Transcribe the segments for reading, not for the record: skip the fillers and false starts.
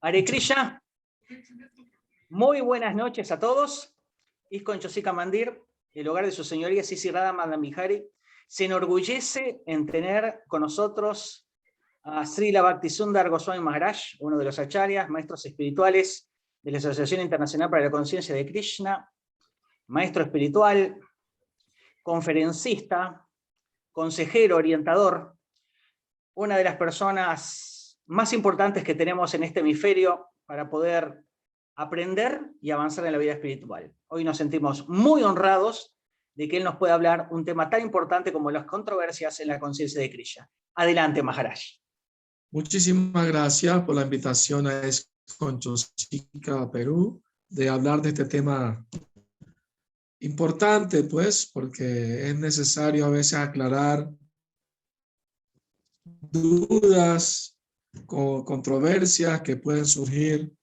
Hare Krishna, muy buenas noches a todos. ISKCON Chosika Mandir, el hogar de su señoría Sisi Radha Madamihari, se enorgullece en tener con nosotros a Srila Bhaktisundar Goswami Maharaj, uno de los acharyas, maestros espirituales de la Asociación Internacional para la Conciencia de Krishna, maestro espiritual, conferencista, consejero, orientador, una de las personas más importantes que tenemos en este hemisferio para poder aprender y avanzar en la vida espiritual. Hoy nos sentimos muy honrados de que él nos pueda hablar un tema tan importante como las controversias en la conciencia de Krishna. Adelante, Maharaj. Muchísimas gracias por la invitación a ISKCON Chosika Perú de hablar de este tema importante, pues, porque es necesario a veces aclarar dudas o controversias que pueden surgir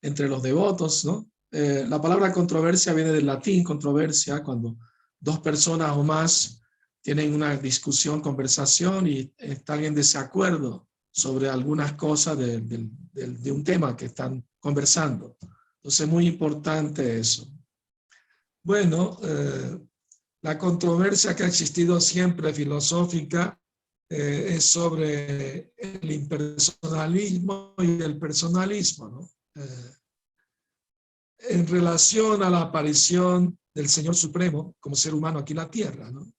entre los devotos, ¿no? La palabra controversia viene del latín, controversia, cuando dos personas o más tienen una discusión, conversación y están en desacuerdo sobre algunas cosas de un tema que están conversando. Entonces es muy importante eso. Bueno, la controversia que ha existido siempre filosófica es sobre el impersonalismo y el personalismo, ¿no? En relación a la aparición del Señor Supremo como ser humano aquí en la tierra, ¿no?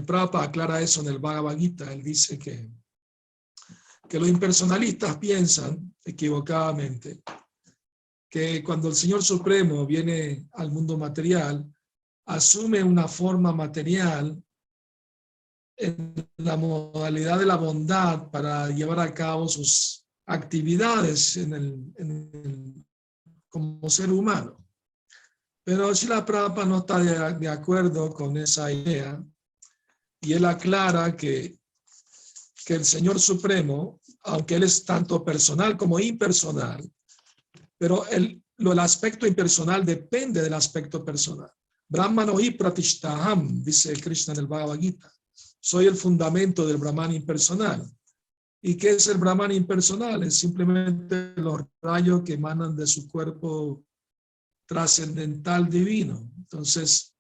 Prabhupada aclara eso en el Bhagavad Gita. Él dice que los impersonalistas piensan equivocadamente que cuando el Señor Supremo viene al mundo material, asume una forma material en la modalidad de la bondad para llevar a cabo sus actividades como ser humano. Pero Srila Prabhupada no está de acuerdo con esa idea y él aclara que el Señor Supremo, aunque él es tanto personal como impersonal, pero el aspecto impersonal depende del aspecto personal. Brahmano hi pratishtaham, dice Krishna en el Bhagavad Gita. Soy el fundamento del Brahman impersonal. ¿Y qué es el Brahman impersonal? Es simplemente los rayos que emanan de su cuerpo trascendental divino. Entonces,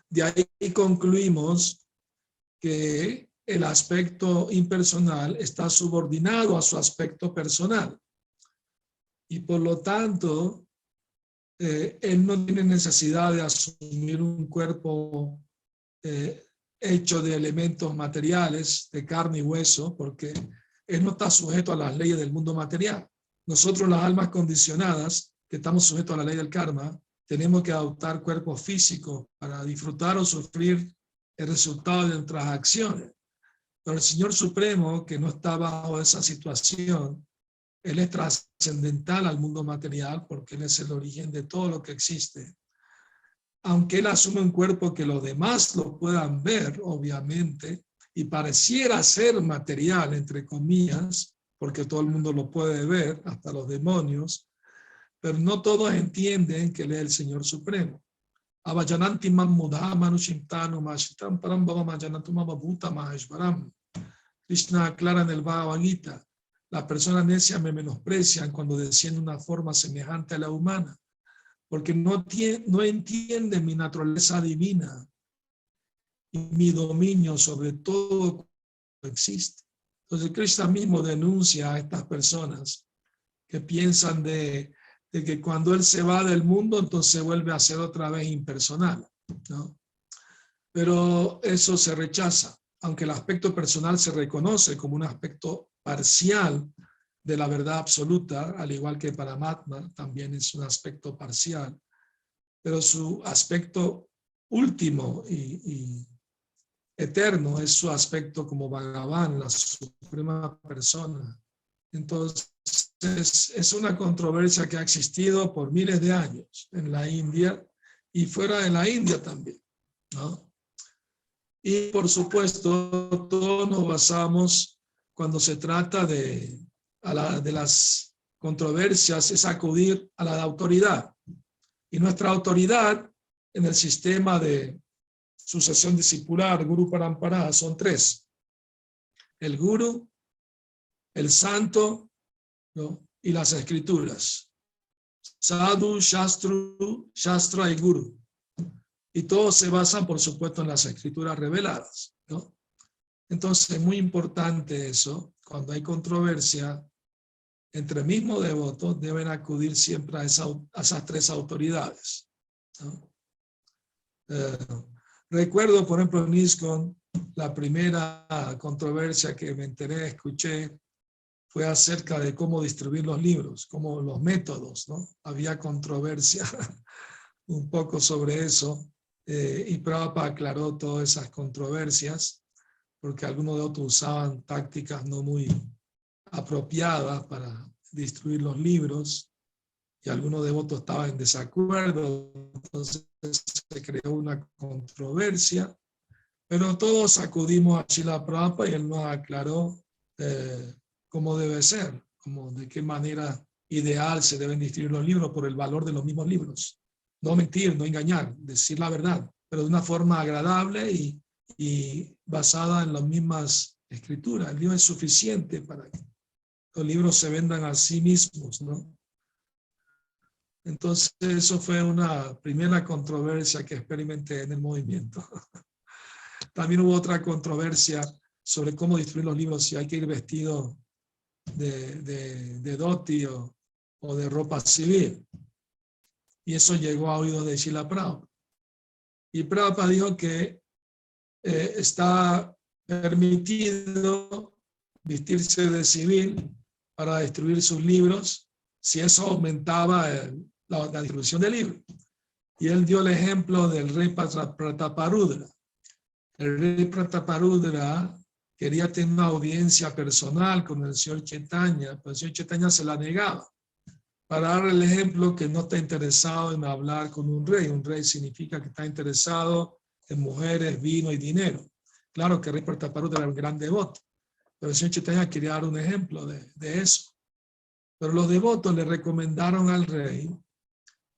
de ahí concluimos que el aspecto impersonal está subordinado a su aspecto personal. Y por lo tanto, él no tiene necesidad de asumir un cuerpo hecho de elementos materiales, de carne y hueso, porque él no está sujeto a las leyes del mundo material. Nosotros, las almas condicionadas, que estamos sujetos a la ley del karma, tenemos que adoptar cuerpos físicos para disfrutar o sufrir el resultado de nuestras acciones. Pero el Señor Supremo, que no está bajo esa situación, Él es trascendental al mundo material porque Él es el origen de todo lo que existe. Aunque Él asume un cuerpo que los demás lo puedan ver, obviamente, y pareciera ser material, entre comillas, porque todo el mundo lo puede ver, hasta los demonios, pero no todos entienden que Él es el Señor Supremo. Krishna aclara en el Bhagavad Gita: las personas necias me menosprecian cuando desciende una forma semejante a la humana, porque no entienden mi naturaleza divina y mi dominio sobre todo lo que existe. Entonces Krishna mismo denuncia a estas personas que piensan de que cuando Él se va del mundo, entonces vuelve a ser otra vez impersonal, ¿no? Pero eso se rechaza, aunque el aspecto personal se reconoce como un aspecto parcial de la verdad absoluta, al igual que Paramatma también es un aspecto parcial, pero su aspecto último y eterno es su aspecto como Bhagavan, la suprema persona. Entonces, es una controversia que ha existido por miles de años en la India y fuera de la India también, ¿no? Y por supuesto, todos nos basamos, cuando se trata de las controversias, es acudir a la autoridad. Y nuestra autoridad en el sistema de sucesión discipular, Guru Parampara, son tres: el Guru, el Santo ¿no? Y las escrituras. Sadhu, Shastru, Shastra y Guru. Y todos se basan, por supuesto, en las escrituras reveladas, ¿no? Entonces es muy importante eso. Cuando hay controversia entre mismos devotos, deben acudir siempre a esas tres autoridades, ¿no? Recuerdo, por ejemplo, en ISKCON, la primera controversia que me enteré, escuché, fue acerca de cómo distribuir los libros, como los métodos, ¿no? Había controversia un poco sobre eso, y Prabhupada aclaró todas esas controversias, porque algunos de otros usaban tácticas no muy apropiadas para distribuir los libros, y algunos devotos estaban en desacuerdo, entonces se creó una controversia, pero todos acudimos a Srila Prabhupada y él nos aclaró cómo debe ser, como de qué manera ideal se deben distribuir los libros por el valor de los mismos libros. No mentir, no engañar, decir la verdad, pero de una forma agradable y basada en las mismas escrituras. El libro es suficiente para que los libros se vendan a sí mismos, ¿no? Entonces, eso fue una primera controversia que experimenté en el movimiento. También hubo otra controversia sobre cómo distribuir los libros, si hay que ir vestido de dhoti o de ropa civil. Y eso llegó a oídos de Srila Prabhupada. Y Prabhupada dijo que está permitido vestirse de civil para distribuir sus libros si eso aumentaba la distribución del libro. Y él dio el ejemplo del rey Prataparudra. El rey Prataparudra quería tener una audiencia personal con el señor Chaitanya, pero el señor Chaitanya se la negaba. Para dar el ejemplo que no está interesado en hablar con un rey. Un rey significa que está interesado en mujeres, vino y dinero. Claro que el rey Prataparudra era un gran devoto, pero el señor Chaitanya quería dar un ejemplo de eso. Pero los devotos le recomendaron al rey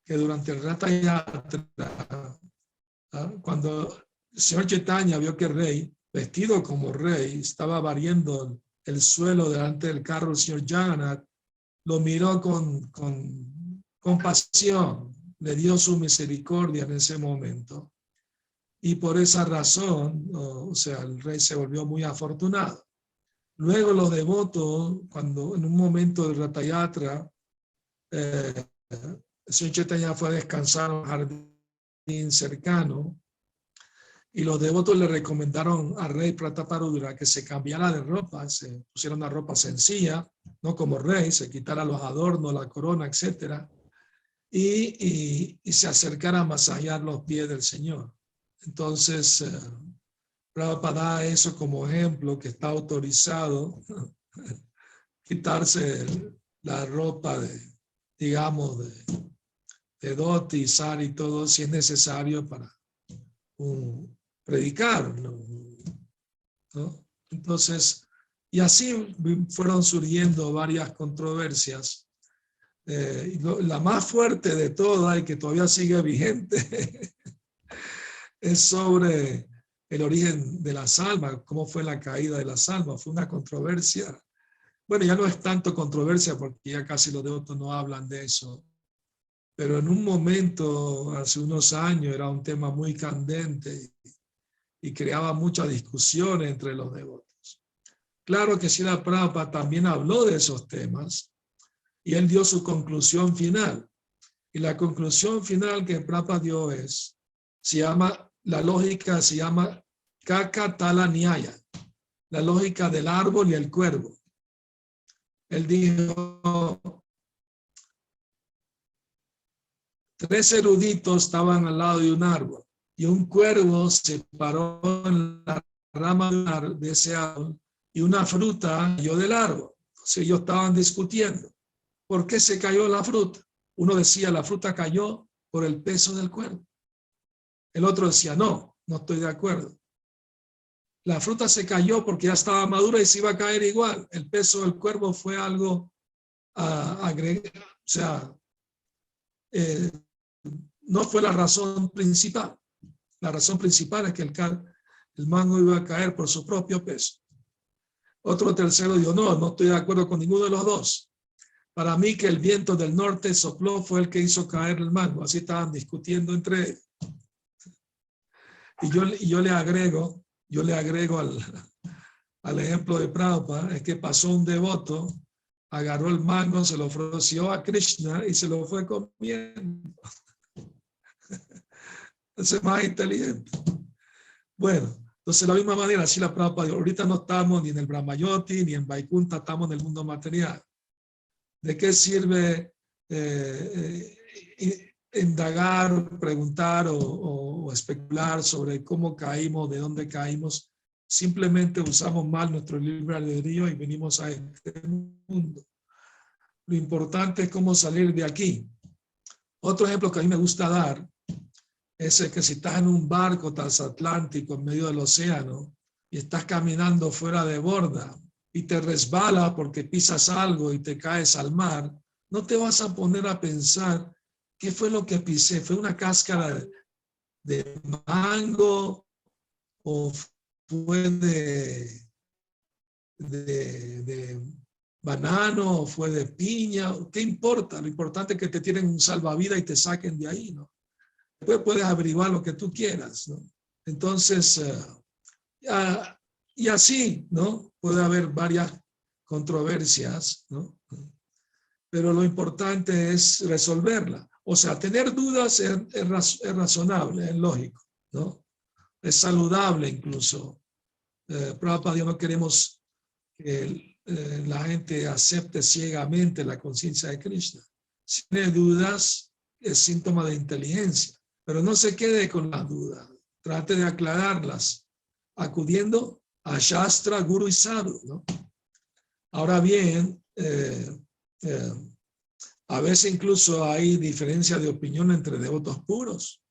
que durante el Ratha Yatra, cuando el señor Chaitanya vio que el rey, vestido como rey, estaba barriendo el suelo delante del carro del señor Jagannath, lo miró con compasión, le dio su misericordia en ese momento. Y por esa razón, o sea, el rey se volvió muy afortunado. Luego los devotos, cuando en un momento del Ratha Yatra, el señor Chaitanya fue a descansar en un jardín cercano, y los devotos le recomendaron al rey Prataparudra que se cambiara de ropa, se pusiera una ropa sencilla, no como rey, se quitara los adornos, la corona, etc. Y se acercara a masajear los pies del Señor. Entonces, Prabhupada da eso como ejemplo, que está autorizado quitarse la ropa digamos, de dhoti, sari y todo, si es necesario para predicar, ¿no? Entonces, y así fueron surgiendo varias controversias. La más fuerte de todas y que todavía sigue vigente es sobre el origen de las almas, cómo fue la caída de las almas. Fue una controversia. Bueno, ya no es tanto controversia porque ya casi los devotos no hablan de eso. Pero en un momento, hace unos años, era un tema muy candente y creaba mucha discusión entre los devotos. Claro que Srila Prabhupada también habló de esos temas y él dio su conclusión final. Y la conclusión final que Prabhupada dio la lógica se llama Kakatala Nyaya, la lógica del árbol y el cuervo. Él dijo, 3 eruditos estaban al lado de un árbol y un cuervo se paró en la rama de ese árbol y una fruta cayó del árbol. Entonces ellos estaban discutiendo. ¿Por qué se cayó la fruta? Uno decía, la fruta cayó por el peso del cuervo. El otro decía, no estoy de acuerdo. La fruta se cayó porque ya estaba madura y se iba a caer igual. El peso del cuervo fue algo agregado, o sea, no fue la razón principal. La razón principal es que el mango iba a caer por su propio peso. Otro tercero dijo, no estoy de acuerdo con ninguno de los dos. Para mí que el viento del norte sopló fue el que hizo caer el mango. Así estaban discutiendo entre ellos. Y yo le agrego al ejemplo de Prabhupada, es que pasó un devoto, agarró el mango, se lo ofreció a Krishna y se lo fue comiendo. Ese es más inteligente. Bueno, entonces de la misma manera, así la Prabhupada dijo, ahorita no estamos ni en el Brahmayoti, ni en Vaikunta, estamos en el mundo material. ¿De qué sirve indagar, preguntar o especular sobre cómo caímos, de dónde caímos? Simplemente usamos mal nuestro libre albedrío y venimos a este mundo. Lo importante es cómo salir de aquí. Otro ejemplo que a mí me gusta dar es el que si estás en un barco transatlántico en medio del océano y estás caminando fuera de borda y te resbala porque pisas algo y te caes al mar, no te vas a poner a pensar qué fue lo que pisé. ¿Fue una cáscara de mango o fue de banano o fue de piña? ¿Qué importa? Lo importante es que te tienen un salvavidas y te saquen de ahí, ¿no? Después puedes averiguar lo que tú quieras, ¿no? Entonces, y así, ¿no? Puede haber varias controversias, ¿no? Pero lo importante es resolverla. O sea, tener dudas es razonable, es lógico, ¿no? Es saludable incluso. Prabhupada, no queremos que la gente acepte ciegamente la conciencia de Krishna. Si tiene dudas, es síntoma de inteligencia, pero no se quede con las dudas. Trate de aclararlas, acudiendo a Shastra, Guru y Sadhu, ¿no? Ahora bien, a veces incluso hay diferencia de opinión entre devotos puros.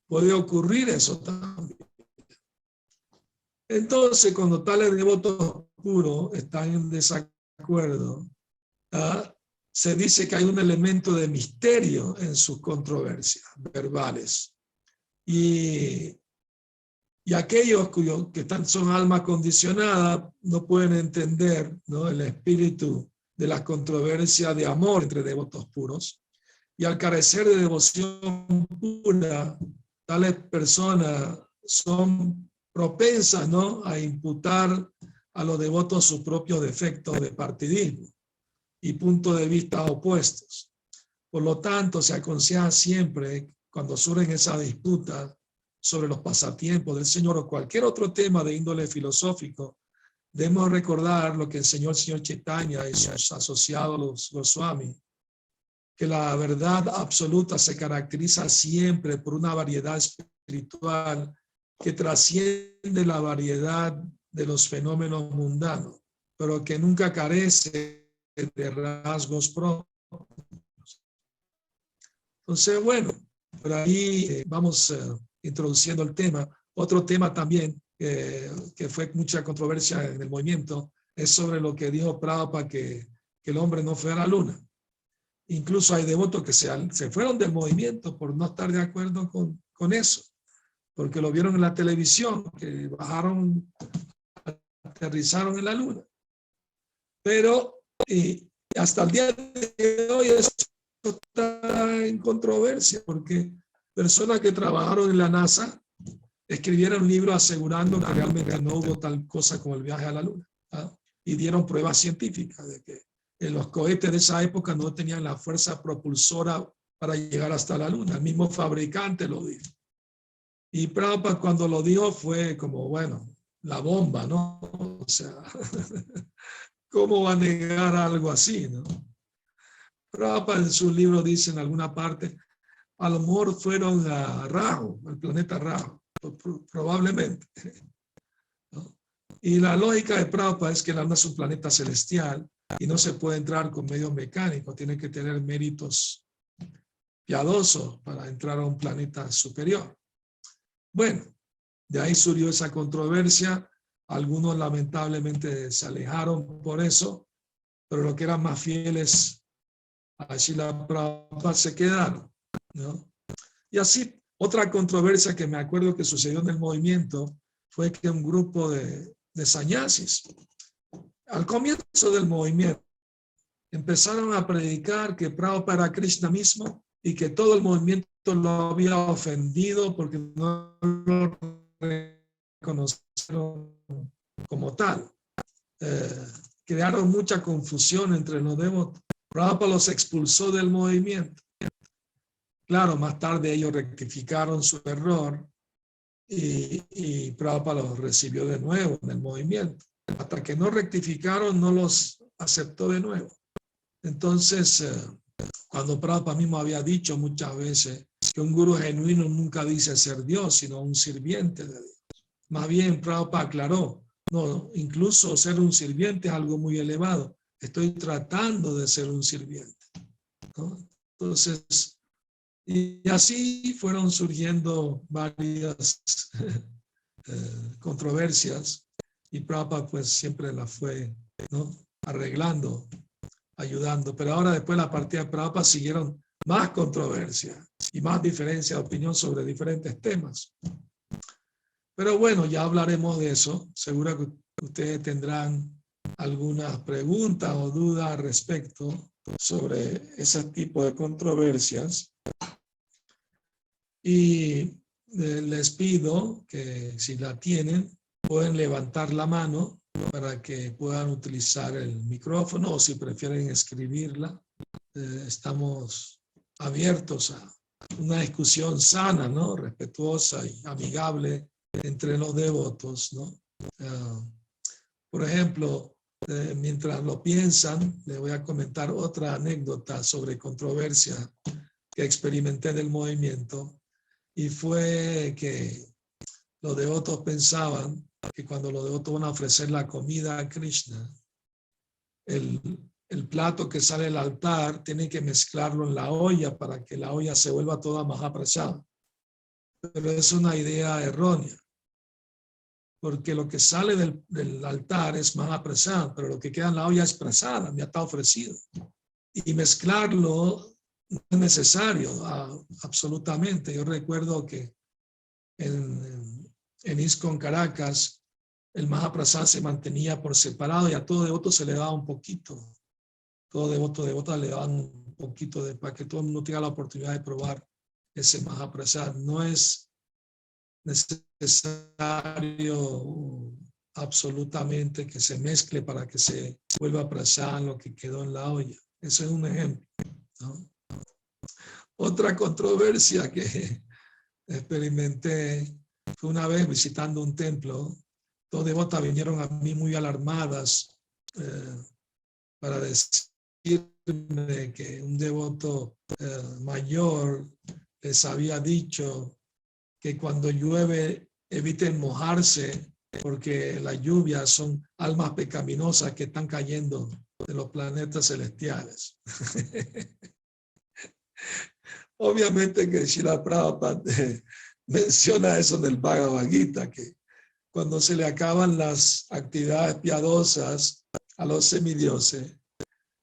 Puede ocurrir eso también. Entonces, cuando tales devotos puros están en desacuerdo, se dice que hay un elemento de misterio en sus controversias verbales. Y aquellos que son almas condicionadas no pueden entender, ¿no?, el espíritu de la controversia de amor entre devotos puros. Y al carecer de devoción pura, tales personas son propensas, ¿no?, a imputar a los devotos sus propios defectos de partidismo y puntos de vista opuestos. Por lo tanto, se aconseja siempre, cuando surgen esas disputas sobre los pasatiempos del Señor o cualquier otro tema de índole filosófico, debemos recordar lo que enseñó el Señor Chaitanya y sus asociados los Goswami, que la verdad absoluta se caracteriza siempre por una variedad espiritual que trasciende la variedad de los fenómenos mundanos, pero que nunca carece de rasgos propios. Entonces, bueno, por ahí vamos introduciendo el tema. Otro tema también que fue mucha controversia en el movimiento es sobre lo que dijo Prabhupada, que el hombre no fue a la luna. Incluso hay devotos que se fueron del movimiento por no estar de acuerdo con eso, porque lo vieron en la televisión, que bajaron, aterrizaron en la luna. Pero hasta el día de hoy esto está en controversia, porque personas que trabajaron en la NASA escribieron un libro asegurando que realmente no hubo tal cosa como el viaje a la luna, ¿ah? Y dieron pruebas científicas de que los cohetes de esa época no tenían la fuerza propulsora para llegar hasta la luna. El mismo fabricante lo dijo. Y Prabhupada cuando lo dijo fue como, bueno, la bomba, ¿no? O sea, ¿cómo va a negar algo así, no? Prabhupada en su libro dice en alguna parte, a lo mejor fueron a Rahu, el planeta Rahu, probablemente, ¿no? Y la lógica de Prabhupada es que la luna es un planeta celestial y no se puede entrar con medios mecánicos, tiene que tener méritos piadosos para entrar a un planeta superior. Bueno, de ahí surgió esa controversia. Algunos lamentablemente se alejaron por eso, pero los que eran más fieles a Srila Prabhupada se quedaron, ¿no? Y así, otra controversia que me acuerdo que sucedió en el movimiento fue que un grupo de sannyasis, al comienzo del movimiento, empezaron a predicar que Prabhupada era Krishna mismo y que todo el movimiento lo había ofendido porque no lo reconocieron como tal. Crearon mucha confusión entre los devotos. Prabhupada los expulsó del movimiento. Claro, más tarde ellos rectificaron su error y Prabhupada los recibió de nuevo en el movimiento. Hasta que no rectificaron, no los aceptó de nuevo. Entonces, cuando Prabhupada mismo había dicho muchas veces que un gurú genuino nunca dice ser Dios, sino un sirviente de Dios. Más bien, Prabhupada aclaró, no, incluso ser un sirviente es algo muy elevado. Estoy tratando de ser un sirviente, ¿no? Entonces, y así fueron surgiendo varias controversias y Prabhupada pues siempre la fue, ¿no?, arreglando, ayudando. Pero ahora después de la partida de Prabhupada siguieron más controversias y más diferencia de opinión sobre diferentes temas. Pero bueno, ya hablaremos de eso. Seguro que ustedes tendrán algunas preguntas o dudas al respecto sobre ese tipo de controversias. Y les pido que si la tienen, pueden levantar la mano para que puedan utilizar el micrófono o si prefieren escribirla. Estamos abiertos a una discusión sana, ¿no?, respetuosa y amigable entre los devotos, ¿no? Por ejemplo, mientras lo piensan, les voy a comentar otra anécdota sobre controversia que experimenté del movimiento. Y fue que los devotos pensaban que cuando los devotos van a ofrecer la comida a Krishna, el plato que sale del altar tiene que mezclarlo en la olla para que la olla se vuelva toda Mahaprasad. Pero es una idea errónea, porque lo que sale del altar es Mahaprasad, pero lo que queda en la olla es prasada, ya está ofrecido. Y mezclarlo no es necesario, absolutamente. Yo recuerdo que en ISKCON Caracas, el Mahaprasad se mantenía por separado y a todo devoto se le daba un poquito. Todo devota le daban un poquito para que todo el mundo tenga la oportunidad de probar ese Mahaprasad. No es necesario absolutamente que se mezcle para que se vuelva prasad lo que quedó en la olla. Ese es un ejemplo, ¿no? Otra controversia que experimenté fue una vez visitando un templo. Dos devotas vinieron a mí muy alarmadas para decirme que un devoto mayor les había dicho que cuando llueve eviten mojarse porque las lluvias son almas pecaminosas que están cayendo de los planetas celestiales. Obviamente que Srila Prabhupada menciona eso en el Bhagavad Gita, que cuando se le acaban las actividades piadosas a los semidioses,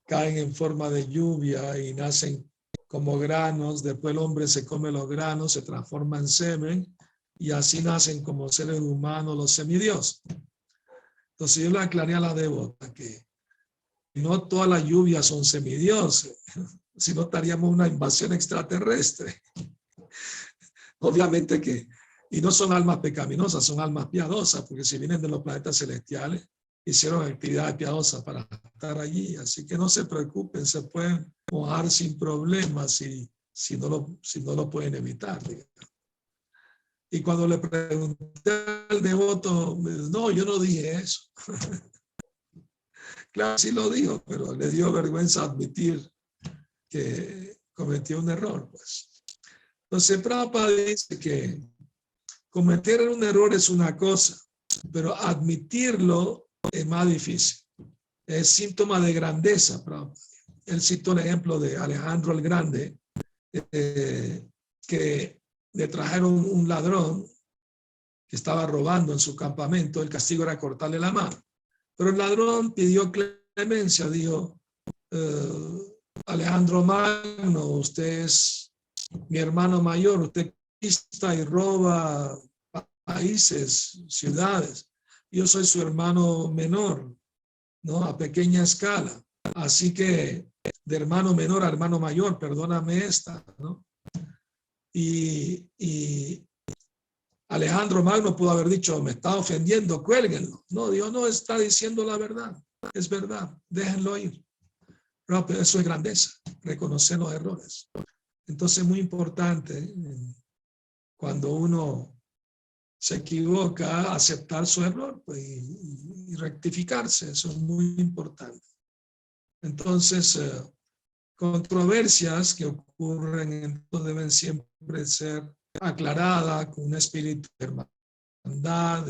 caen en forma de lluvia y nacen como granos, después el hombre se come los granos, se transforma en semen y así nacen como seres humanos los semidioses. Entonces yo le aclaré a la devota que no todas las lluvias son semidioses, si no estaríamos una invasión extraterrestre. Obviamente que, y no son almas pecaminosas, son almas piadosas, porque si vienen de los planetas celestiales, hicieron actividades piadosas para estar allí, así que no se preocupen, se pueden mojar sin problemas si no lo pueden evitar, digamos. Y cuando le pregunté al devoto, me dijo, no, yo no dije eso. Claro, sí lo dijo, pero le dio vergüenza admitir que cometió un error, pues. Entonces, Prabhupada dice que cometer un error es una cosa, pero admitirlo es más difícil. Es síntoma de grandeza, Prabhupada. Él citó el ejemplo de Alejandro el Grande, que le trajeron un ladrón que estaba robando en su campamento. El castigo era cortarle la mano. Pero el ladrón pidió clemencia, dijo, Alejandro Magno, usted es mi hermano mayor, usted conquista y roba países, ciudades. Yo soy su hermano menor, ¿no?, a pequeña escala. Así que de hermano menor a hermano mayor, perdóname esta, ¿no? Y Alejandro Magno pudo haber dicho, me está ofendiendo, cuélguenlo. No, Dios no está diciendo la verdad, es verdad, déjenlo ir. No, pero eso es grandeza, reconocer los errores. Entonces es muy importante cuando uno se equivoca, aceptar su error pues, y rectificarse, eso es muy importante. Entonces, controversias que ocurren deben siempre ser aclaradas con un espíritu de hermandad,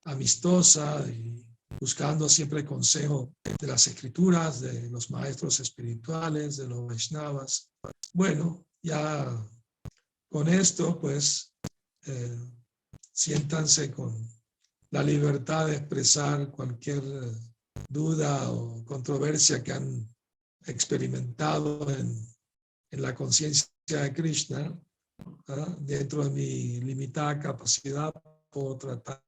amistosa, y buscando siempre el consejo de las escrituras, de los maestros espirituales, de los Vaishnavas. Bueno, ya con esto, pues, siéntanse con la libertad de expresar cualquier duda o controversia que han experimentado en la conciencia de Krishna. Dentro de mi limitada capacidad puedo tratar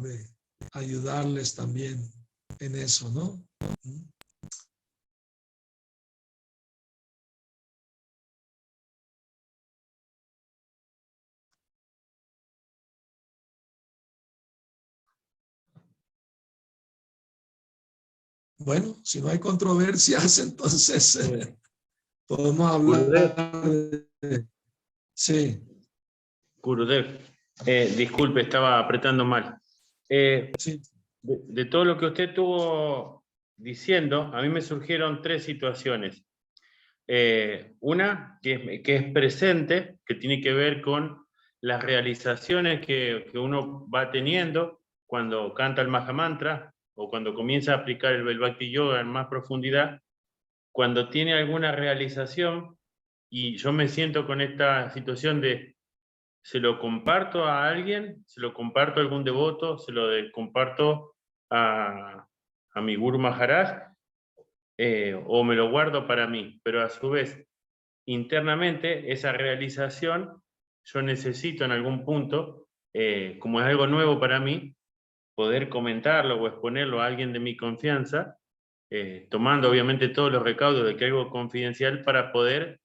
de ayudarles también en eso, ¿no? Bueno, si no hay controversias, entonces podemos hablar de... Sí. Gurudev, disculpe, estaba apretando mal. Sí. De todo lo que usted estuvo diciendo, a mí me surgieron tres situaciones. Una que es presente, que tiene que ver con las realizaciones que uno va teniendo cuando canta el Mahamantra o cuando comienza a aplicar el Bhakti Yoga en más profundidad, cuando tiene alguna realización y yo me siento con esta situación de se lo comparto a alguien, se lo comparto a algún devoto, se lo comparto a mi Guru Maharaj, o me lo guardo para mí, pero a su vez, internamente, esa realización, yo necesito en algún punto, como es algo nuevo para mí, poder comentarlo o exponerlo a alguien de mi confianza, tomando obviamente todos los recaudos de que algo confidencial para poder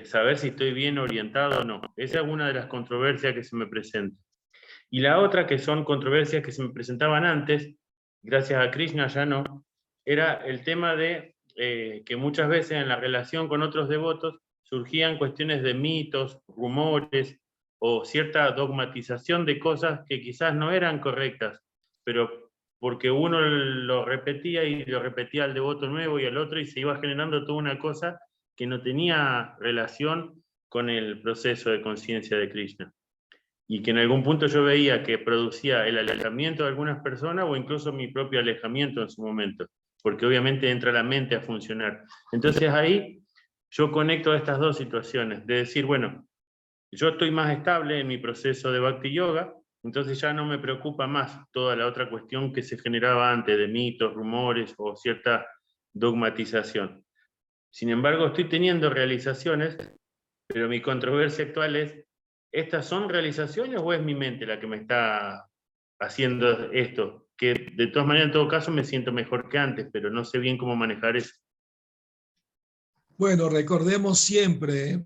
saber si estoy bien orientado o no. Esa es una de las controversias que se me presenta. Y la otra, que son controversias que se me presentaban antes, gracias a Krishna ya no, era el tema de que muchas veces en la relación con otros devotos surgían cuestiones de mitos, rumores o cierta dogmatización de cosas que quizás no eran correctas, pero porque uno lo repetía y lo repetía al devoto nuevo y al otro y se iba generando toda una cosa que no tenía relación con el proceso de conciencia de Krishna. Y que en algún punto yo veía que producía el alejamiento de algunas personas o incluso mi propio alejamiento en su momento, porque obviamente entra la mente a funcionar. Entonces ahí yo conecto estas dos situaciones, de decir, bueno, yo estoy más estable en mi proceso de Bhakti Yoga, entonces ya no me preocupa más toda la otra cuestión que se generaba antes de mitos, rumores o cierta dogmatización. Sin embargo, estoy teniendo realizaciones, pero mi controversia actual es, ¿estas son realizaciones o es mi mente la que me está haciendo esto? Que de todas maneras, en todo caso, me siento mejor que antes, pero no sé bien cómo manejar eso. Bueno, recordemos siempre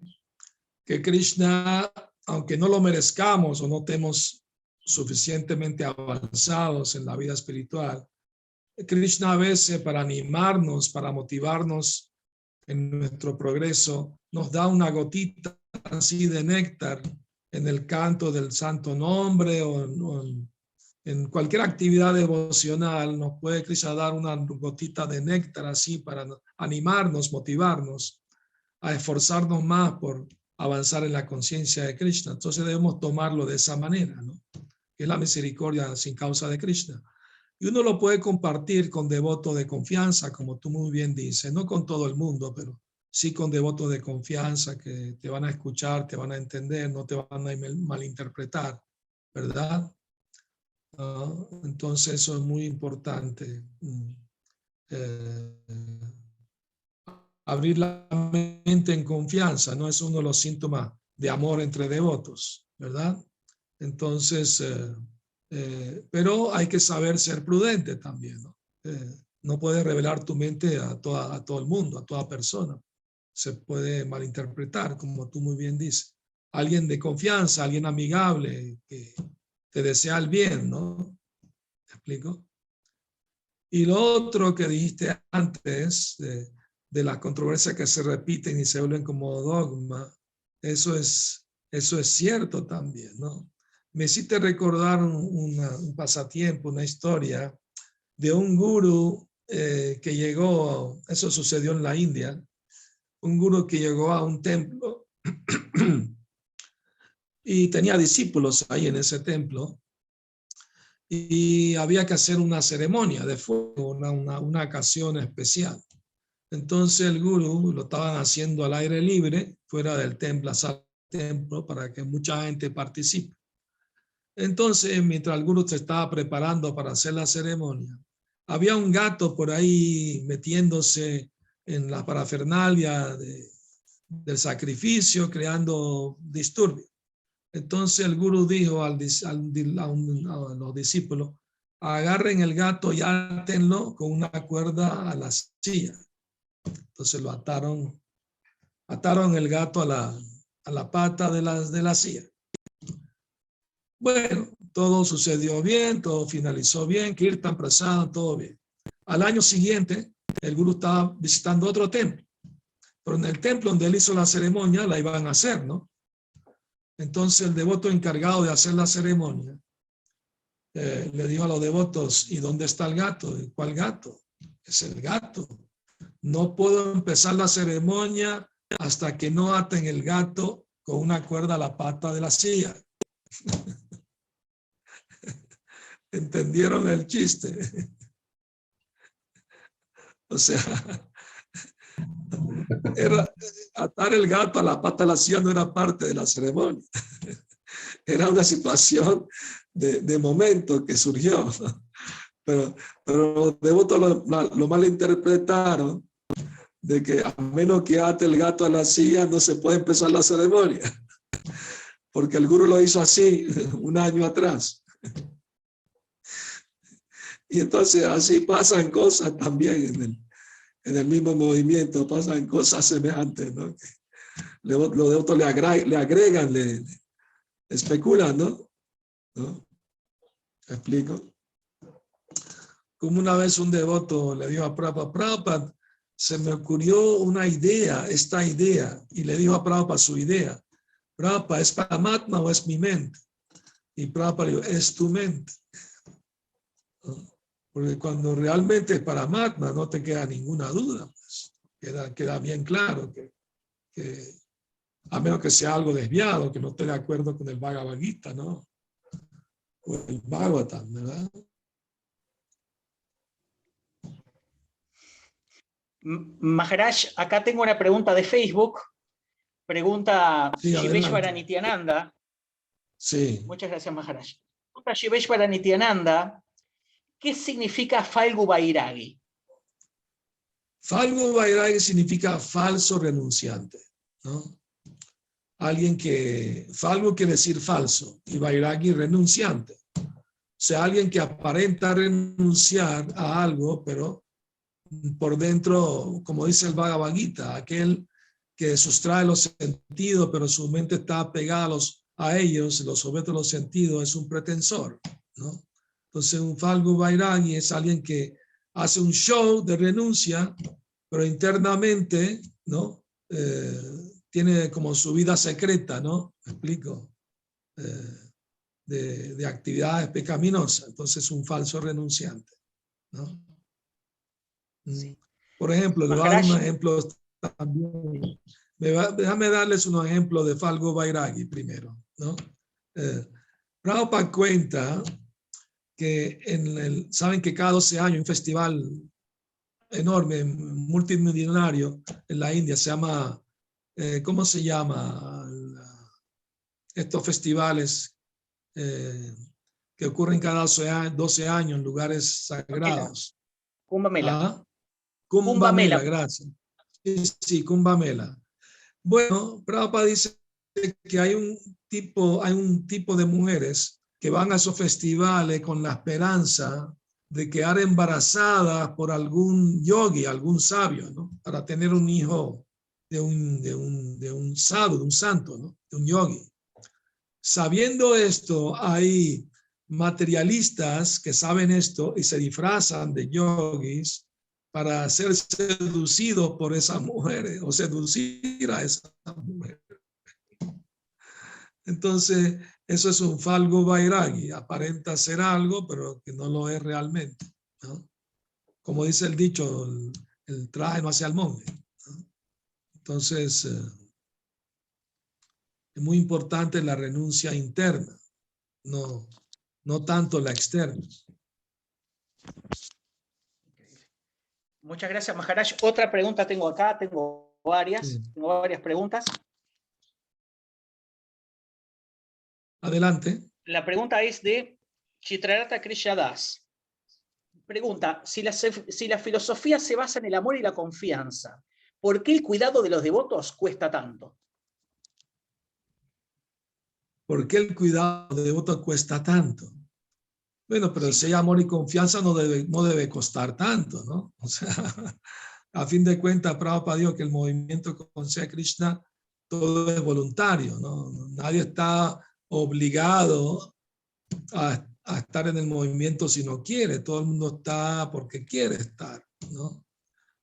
que Krishna, aunque no lo merezcamos o no estemos suficientemente avanzados en la vida espiritual, Krishna a veces para animarnos, para motivarnos en nuestro progreso, nos da una gotita así de néctar en el canto del santo nombre o en cualquier actividad devocional. Nos puede Krishna dar una gotita de néctar así para animarnos, motivarnos a esforzarnos más por avanzar en la conciencia de Krishna. Entonces debemos tomarlo de esa manera, ¿no? Que es la misericordia sin causa de Krishna. Y uno lo puede compartir con devotos de confianza, como tú muy bien dices, no con todo el mundo, pero sí con devotos de confianza que te van a escuchar, te van a entender, no te van a malinterpretar, ¿verdad? Entonces eso es muy importante. Abrir la mente en confianza, no es uno de los síntomas de amor entre devotos, ¿verdad? Entonces, pero hay que saber ser prudente también, ¿no? no puedes revelar tu mente a todo el mundo, a toda persona. Se puede malinterpretar, como tú muy bien dices. Alguien de confianza, alguien amigable, que te desea el bien, ¿no? ¿Me explico? Y lo otro que dijiste antes, de las controversias que se repiten y se vuelven como dogma, eso es cierto también, ¿no? Me hiciste recordar un pasatiempo, una historia de un gurú que llegó, eso sucedió en la India, un gurú que llegó a un templo y tenía discípulos ahí en ese templo y había que hacer una ceremonia de fuego, una ocasión especial. Entonces el gurú lo estaban haciendo al aire libre, fuera del templo, para que mucha gente participe. Entonces, mientras el gurú se estaba preparando para hacer la ceremonia, había un gato por ahí metiéndose en la parafernalia del sacrificio, creando disturbios. Entonces el gurú dijo a los discípulos, agarren el gato y átenlo con una cuerda a la silla. Entonces lo ataron el gato a la pata de la silla. Bueno, todo sucedió bien, todo finalizó bien, Kirtan, Prasad, todo bien. Al año siguiente, el gurú estaba visitando otro templo, pero en el templo donde él hizo la ceremonia la iban a hacer, ¿no? Entonces el devoto encargado de hacer la ceremonia le dijo a los devotos, ¿y dónde está el gato? ¿Cuál gato? Es el gato. No puedo empezar la ceremonia hasta que no aten el gato con una cuerda a la pata de la silla. ¿Entendieron el chiste? O sea, atar el gato a la pata de la silla no era parte de la ceremonia. Era una situación de momento que surgió. Pero los devotos lo malinterpretaron, de que a menos que ate el gato a la silla no se puede empezar la ceremonia, porque el gurú lo hizo así un año atrás. Y entonces así pasan cosas también en el mismo movimiento, pasan cosas semejantes, ¿no? Los devotos le agregan, le especulan, ¿no? ¿Me explico? Como una vez un devoto le dijo a Prabhupada, se me ocurrió esta idea, y le dijo a Prabhupada su idea. Prabhupada, ¿es Paramatma o es mi mente? Y Prabhupada le dijo, es tu mente. Porque cuando realmente es Paramatma no te queda ninguna duda. Pues. Queda bien claro que a menos que sea algo desviado, que no esté de acuerdo con el Bhagavad Gita, ¿no? O el Bhagavatam, ¿verdad? Maharaj, acá tengo una pregunta de Facebook. Pregunta Sí, Shiveshwara adelante. Nityananda. Sí. Muchas gracias, Maharaj. Pregunta Shiveshwara Nityananda, ¿qué significa Falgu Vairagi? Falgu Vairagi significa falso renunciante, ¿no? Falgu quiere decir falso y Vairagi renunciante. O sea, alguien que aparenta renunciar a algo, pero por dentro, como dice el Bhagavad Gita, aquel que sustrae los sentidos, pero su mente está pegada a ellos, los objetos de los sentidos, es un pretensor, ¿no? Entonces, un Falgu Vairagi es alguien que hace un show de renuncia, pero internamente, ¿no? Tiene como su vida secreta, ¿no? ¿Me explico? De actividades pecaminosas. Entonces, un falso renunciante, ¿no? Sí. Por ejemplo, le voy a dar un ejemplo también. Déjame darles un ejemplo de Falgu Vairagi primero, ¿no? Prabhupada cuenta que saben que cada 12 años un festival enorme, multimillonario en la India, se llama, ¿cómo se llama? Estos festivales que ocurren cada 12 años en lugares sagrados. Kumbh Mela. ¿Ah? Kumbh Mela, gracias. Sí, Kumbh Mela. Bueno, Prabhupada dice que hay un tipo de mujeres que van a esos festivales con la esperanza de quedar embarazadas por algún yogi, algún sabio, ¿no? Para tener un hijo de un sadhu, de un santo, ¿no? De un yogi. Sabiendo esto, hay materialistas que saben esto y se disfrazan de yogis para ser seducidos por esas mujeres o seducir a esas mujeres. Entonces, eso es un falgo vairagi, aparenta ser algo, pero que no lo es realmente, ¿no? Como dice el dicho, el traje no hace al monje, ¿no? Entonces, es muy importante la renuncia interna, no tanto la externa. Muchas gracias, Maharaj. Otra pregunta tengo acá, tengo varias preguntas. Adelante. La pregunta es de Chitrarata Krishadas. Pregunta, si la filosofía se basa en el amor y la confianza, ¿por qué el cuidado de los devotos cuesta tanto? ¿Por qué el cuidado de devotos cuesta tanto? Bueno, pero si hay amor y confianza no debe costar tanto, ¿no? O sea, a fin de cuentas, Prabhupada dijo que el movimiento Conciencia de Krishna todo es voluntario, ¿no? Nadie está obligado a estar en el movimiento si no quiere. Todo el mundo está porque quiere estar, ¿no?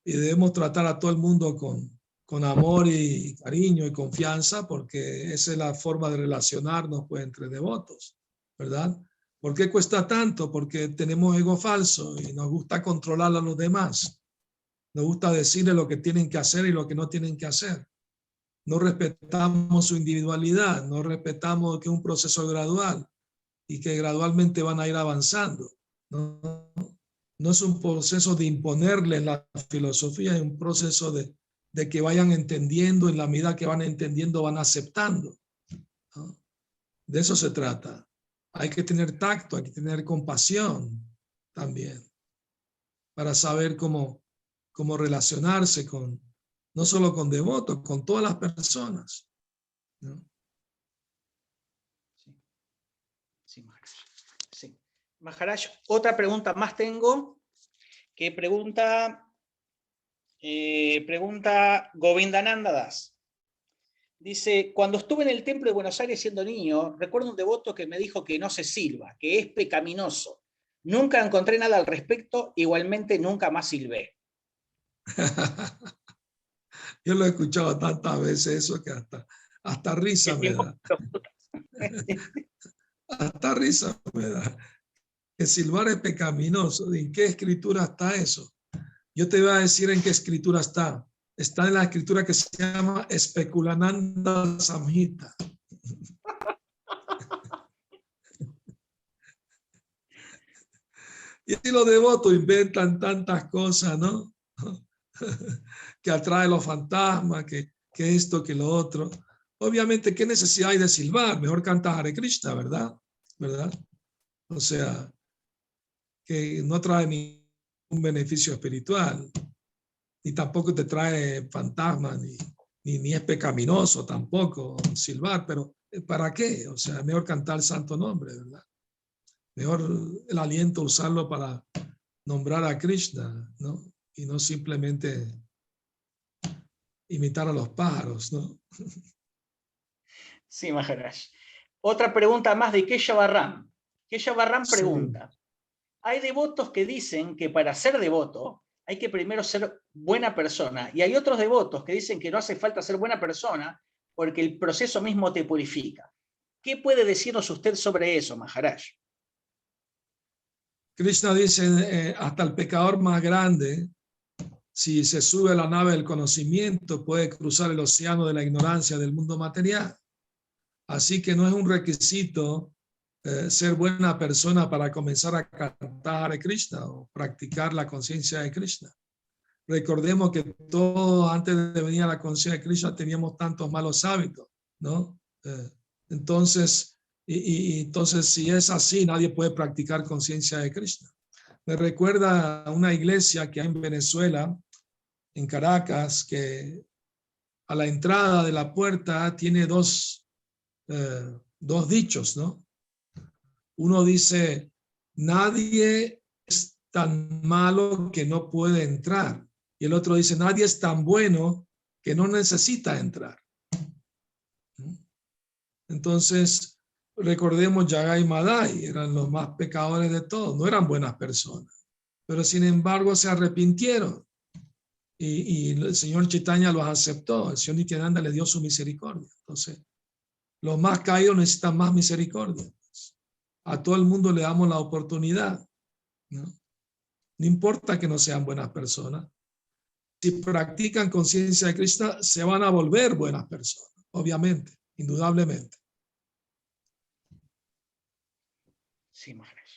Y debemos tratar a todo el mundo con amor y cariño y confianza, porque esa es la forma de relacionarnos, pues, entre devotos, ¿verdad? ¿Por qué cuesta tanto? Porque tenemos ego falso y nos gusta controlar a los demás. Nos gusta decirle lo que tienen que hacer y lo que no tienen que hacer. No respetamos su individualidad, no respetamos que es un proceso gradual y que gradualmente van a ir avanzando. No es un proceso de imponerles la filosofía, es un proceso de que vayan entendiendo, en la medida que van entendiendo van aceptando, ¿no? De eso se trata. Hay que tener tacto, hay que tener compasión también para saber cómo relacionarse no solo con devotos, con todas las personas, ¿no? Sí, Maharaj. Sí. Maharaj, otra pregunta más tengo, que pregunta Govindananda Das. Dice, cuando estuve en el templo de Buenos Aires siendo niño, recuerdo un devoto que me dijo que no se silba, que es pecaminoso. Nunca encontré nada al respecto, igualmente nunca más silbé. Yo lo he escuchado tantas veces eso que hasta risa me da. Hasta risa me da. Que silbar es pecaminoso. ¿En qué escritura está eso? Yo te voy a decir en qué escritura está. Está en la escritura que se llama Especulananda Samhita. Y así los devotos inventan tantas cosas, ¿no? Que atrae los fantasmas, que esto, que lo otro. Obviamente, ¿qué necesidad hay de silbar? Mejor canta Hare Krishna, ¿verdad? ¿Verdad? O sea, que no trae ningún beneficio espiritual, ni tampoco te trae fantasmas, ni es pecaminoso tampoco silbar, pero ¿para qué? O sea, mejor cantar el santo nombre, ¿verdad? Mejor el aliento usarlo para nombrar a Krishna, ¿no? Y no simplemente imitar a los pájaros, ¿no? Sí, Maharaj. Otra pregunta más de Keshav Ram. Keshav Ram pregunta, hay devotos que dicen que para ser devoto hay que primero ser buena persona, y hay otros devotos que dicen que no hace falta ser buena persona porque el proceso mismo te purifica. ¿Qué puede decirnos usted sobre eso, Maharaj? Krishna dice, hasta el pecador más grande, si se sube a la nave del conocimiento, puede cruzar el océano de la ignorancia del mundo material. Así que no es un requisito ser buena persona para comenzar a cantar Hare Krishna o practicar la conciencia de Krishna. Recordemos que todos antes de venir a la conciencia de Krishna teníamos tantos malos hábitos, ¿no? Entonces, entonces, si es así, nadie puede practicar conciencia de Krishna. Me recuerda a una iglesia que hay en Venezuela, en Caracas, que a la entrada de la puerta tiene dos dichos, ¿no? Uno dice, nadie es tan malo que no puede entrar. Y el otro dice, nadie es tan bueno que no necesita entrar. Entonces, recordemos, Yagai y Madai eran los más pecadores de todos, no eran buenas personas, pero sin embargo se arrepintieron y el Señor Chaitanya los aceptó, el Señor Nityananda le dio su misericordia. Entonces, los más caídos necesitan más misericordia. A todo el mundo le damos la oportunidad, ¿no? No importa que no sean buenas personas. Si practican conciencia de Krishna, se van a volver buenas personas, obviamente, indudablemente. Sí, Maharaj.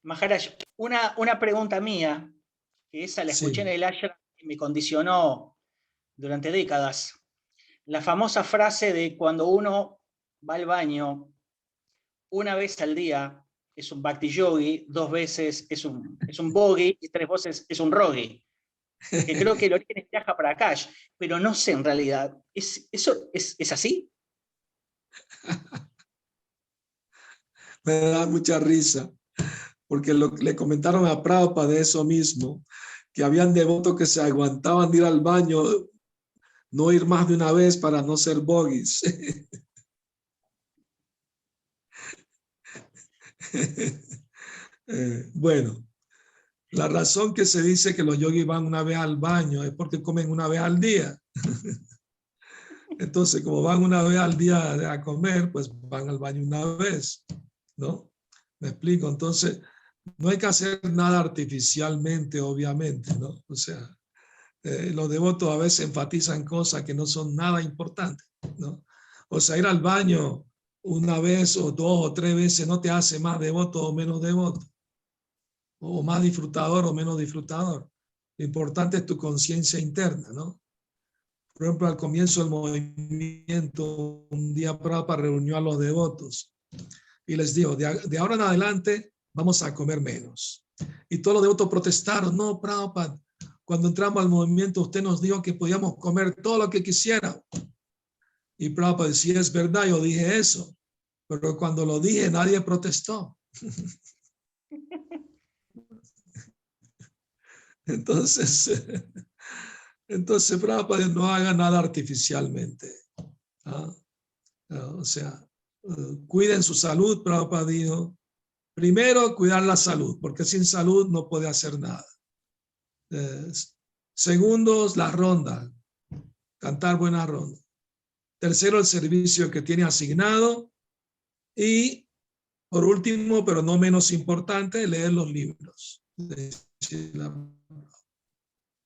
Maharaj, una pregunta mía, que esa la escuché Sí. en el ashram y me condicionó durante décadas. La famosa frase de cuando uno va al baño una vez al día es un bhakti yogi, 2 veces es un bogi y 3 veces es un rogi. Que creo que el origen es Viaja para Akash, pero no sé en realidad. ¿Eso es así? Me da mucha risa, porque le comentaron a Prabhupada de eso mismo, que habían devotos que se aguantaban de ir al baño, no ir más de una vez para no ser bogis. Bueno, la razón que se dice que los yogis van una vez al baño es porque comen una vez al día. Entonces, como van una vez al día a comer, pues van al baño una vez, ¿no? ¿Me explico? Entonces, no hay que hacer nada artificialmente, obviamente, ¿no? O sea, los devotos a veces enfatizan cosas que no son nada importantes, ¿no? O sea, ir al baño una vez o 2 o 3 veces no te hace más devoto o menos devoto, o más disfrutador o menos disfrutador. Lo importante es tu conciencia interna, ¿no? Por ejemplo, al comienzo del movimiento, un día Prabhupada reunió a los devotos y les dijo, de ahora en adelante vamos a comer menos. Y todos los devotos protestaron, no, Prabhupada, cuando entramos al movimiento usted nos dijo que podíamos comer todo lo que quisiera. Y Prabhupada decía, es verdad, yo dije eso, pero cuando lo dije nadie protestó. Entonces Prabhupada no haga nada artificialmente. ¿Ah? O sea, cuiden su salud, Prabhupada dijo. Primero, cuidar la salud, porque sin salud no puede hacer nada. Segundo, la ronda, cantar buena ronda. Tercero, el servicio que tiene asignado. Y por último, pero no menos importante, leer los libros.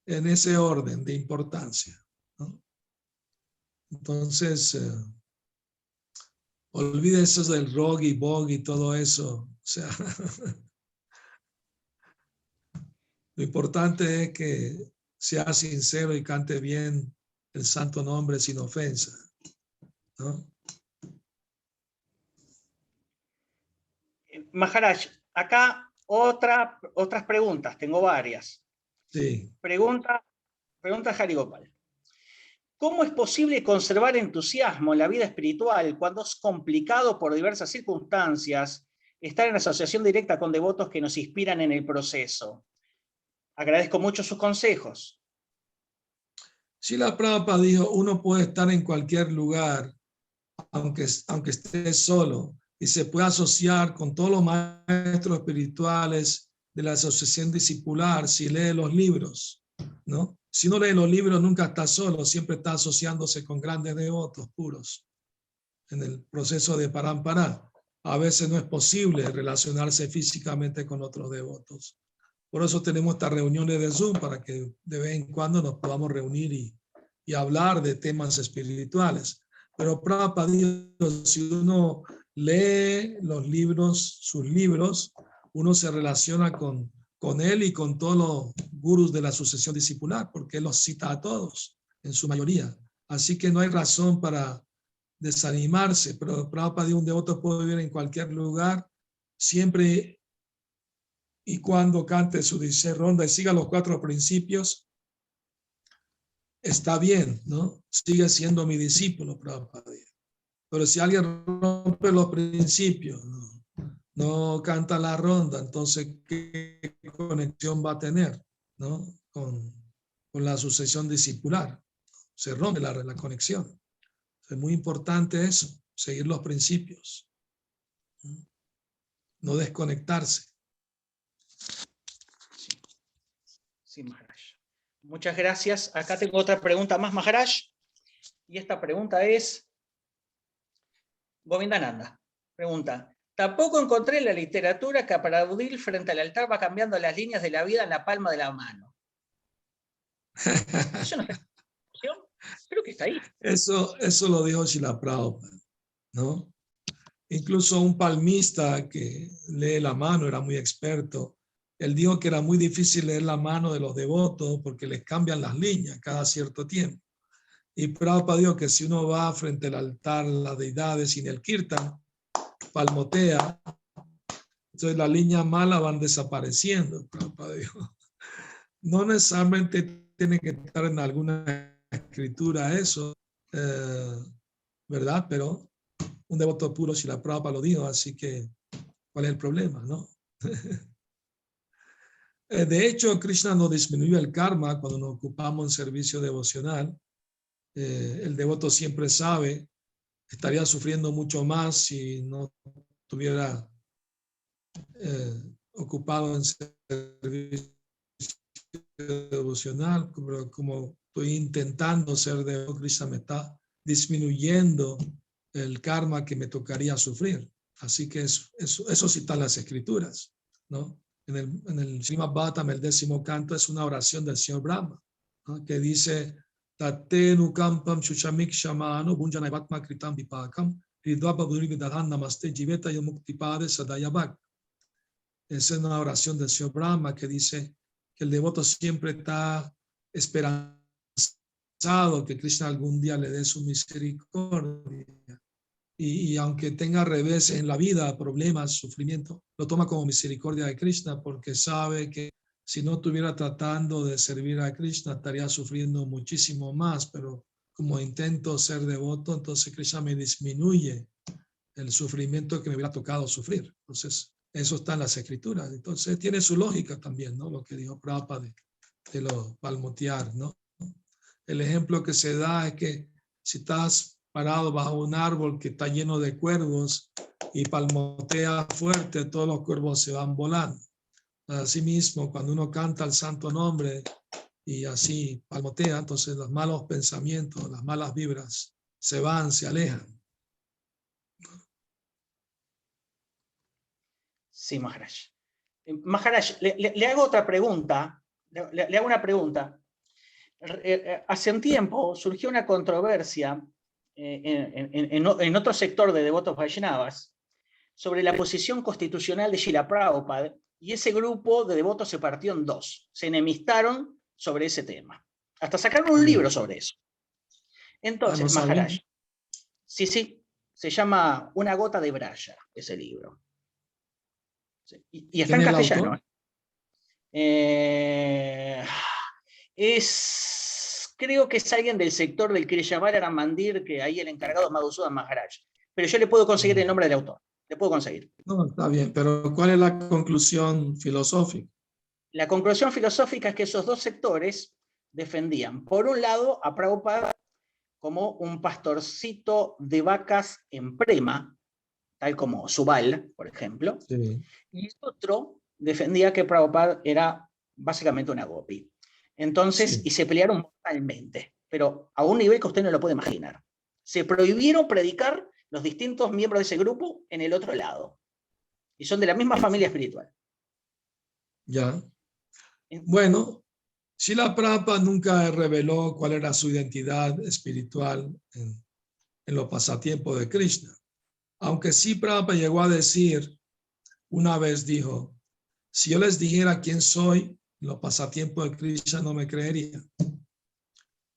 En ese orden de importancia, ¿no? Entonces, olvide eso del rog y bog y todo eso. O sea, lo importante es que sea sincero y cante bien el santo nombre sin ofensa, ¿no? Maharaj, acá otras preguntas, tengo varias. Sí. Pregunta Hari Gopal. ¿Cómo es posible conservar entusiasmo en la vida espiritual cuando es complicado por diversas circunstancias estar en asociación directa con devotos que nos inspiran en el proceso? Agradezco mucho sus consejos. Srila Prabhupada dijo, uno puede estar en cualquier lugar, aunque esté solo, y se puede asociar con todos los maestros espirituales de la asociación discipular si lee los libros, ¿no? Si no lee los libros nunca está solo, siempre está asociándose con grandes devotos puros en el proceso de Parampara. A veces no es posible relacionarse físicamente con otros devotos. Por eso tenemos estas reuniones de Zoom para que de vez en cuando nos podamos reunir y hablar de temas espirituales. Pero Prabhupada dijo, si uno lee los libros, sus libros, uno se relaciona con él y con todos los gurús de la sucesión discipular, porque él los cita a todos, en su mayoría. Así que no hay razón para desanimarse, pero Prabhupada dijo, un devoto puede vivir en cualquier lugar, siempre y cuando cante su dice ronda y siga los 4 principios, está bien, ¿no? Sigue siendo mi discípulo, Prabhupada. Pero si alguien rompe los principios, ¿no? no canta la ronda, entonces, ¿qué conexión va a tener, ¿no? con la sucesión discipular? Se rompe la conexión. Es muy importante eso, seguir los principios, no desconectarse. Sí, Maharaj. Muchas gracias. Acá tengo otra pregunta más, Maharaj. Y esta pregunta es, Govindananda pregunta, tampoco encontré en la literatura que para aplaudir frente al altar va cambiando las líneas de la vida en la palma de la mano. ¿Eso no está en la Constitución? Creo que está ahí. Eso lo dijo Srila Prabhupada, ¿no? Incluso un palmista que lee la mano, era muy experto. Él dijo que era muy difícil leer la mano de los devotos porque les cambian las líneas cada cierto tiempo. Y Prabhupada dijo que si uno va frente al altar, las deidades y en el kirtan, palmotea, entonces las líneas malas van desapareciendo. Prabhupada dijo. No necesariamente tiene que estar en alguna escritura eso, ¿verdad? Pero un devoto puro, si la Prabhupada lo dijo, así que, ¿cuál es el problema, no? De hecho, Krishna no disminuyó el karma cuando nos ocupamos en servicio devocional. El devoto siempre sabe, estaría sufriendo mucho más si no estuviera ocupado en servicio devocional, pero como estoy intentando ser devoto, Krishna me está disminuyendo el karma que me tocaría sufrir. Así que eso sí está en las escrituras, ¿no? En el Srimad Bhattam, el 10º canto, es una oración del señor Brahma, ¿no? Que dice, Tatenu kampam shushamik shamano bunjanaivatma kritam vipakam ridvapa budrividadhan namaste jiveta yomuktipade sadayabak. Esa es una oración del señor Brahma que dice que el devoto siempre está esperanzado que Krishna algún día le dé su misericordia. Y aunque tenga revés en la vida, problemas, sufrimiento, lo toma como misericordia de Krishna porque sabe que si no estuviera tratando de servir a Krishna estaría sufriendo muchísimo más, pero como intento ser devoto, entonces Krishna me disminuye el sufrimiento que me hubiera tocado sufrir. Entonces, eso está en las escrituras. Entonces, tiene su lógica también, ¿no? Lo que dijo Prabhupada de lo palmotear, ¿no? El ejemplo que se da es que si estás parado bajo un árbol que está lleno de cuervos y palmotea fuerte, todos los cuervos se van volando. Asimismo, cuando uno canta el santo nombre y así palmotea, entonces los malos pensamientos, las malas vibras se van, se alejan. Sí, Maharaj. Maharaj, le hago otra pregunta. Le hago una pregunta. Hace un tiempo surgió una controversia en otro sector de devotos Vaishnavas sobre la posición constitucional de Srila Prabhupada, y ese grupo de devotos se partió en dos. Se enemistaron sobre ese tema. Hasta sacaron un libro sobre eso. Entonces, no Maharaj, sí, se llama Una gota de Braya, ese libro. Y está en castellano. Creo que es alguien del sector del Kriyamara Mandir, que ahí el encargado es Madhusudan Maharaj. Pero yo le puedo conseguir el nombre del autor. Le puedo conseguir. No, está bien, pero ¿cuál es la conclusión filosófica? La conclusión filosófica es que esos dos sectores defendían, por un lado, a Prabhupada como un pastorcito de vacas en prema, tal como Subal, por ejemplo, sí. Y el otro defendía que Prabhupada era básicamente una gopi. Entonces, sí. Y se pelearon mortalmente, pero a un nivel que usted no lo puede imaginar. Se prohibieron predicar los distintos miembros de ese grupo en el otro lado. Y son de la misma familia espiritual. Ya. Bueno, Srila Prabhupada nunca reveló cuál era su identidad espiritual en los pasatiempos de Krishna. Aunque sí Prabhupada llegó a decir, una vez dijo, si yo les dijera quién soy, en los pasatiempos de Krishna no me creerían.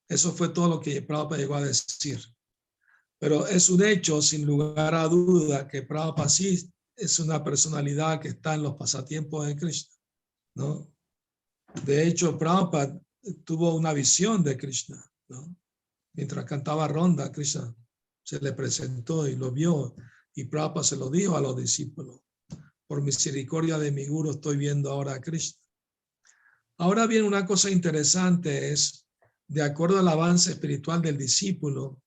Eso fue todo lo que Prabhupada llegó a decir. Pero es un hecho, sin lugar a duda, que Prabhupada sí es una personalidad que está en los pasatiempos de Krishna, ¿no? De hecho, Prabhupada tuvo una visión de Krishna, ¿no? Mientras cantaba ronda, Krishna se le presentó y lo vio, y Prabhupada se lo dijo a los discípulos. por misericordia de mi guru estoy viendo ahora a Krishna. Ahora bien, una cosa interesante es, de acuerdo al avance espiritual del discípulo,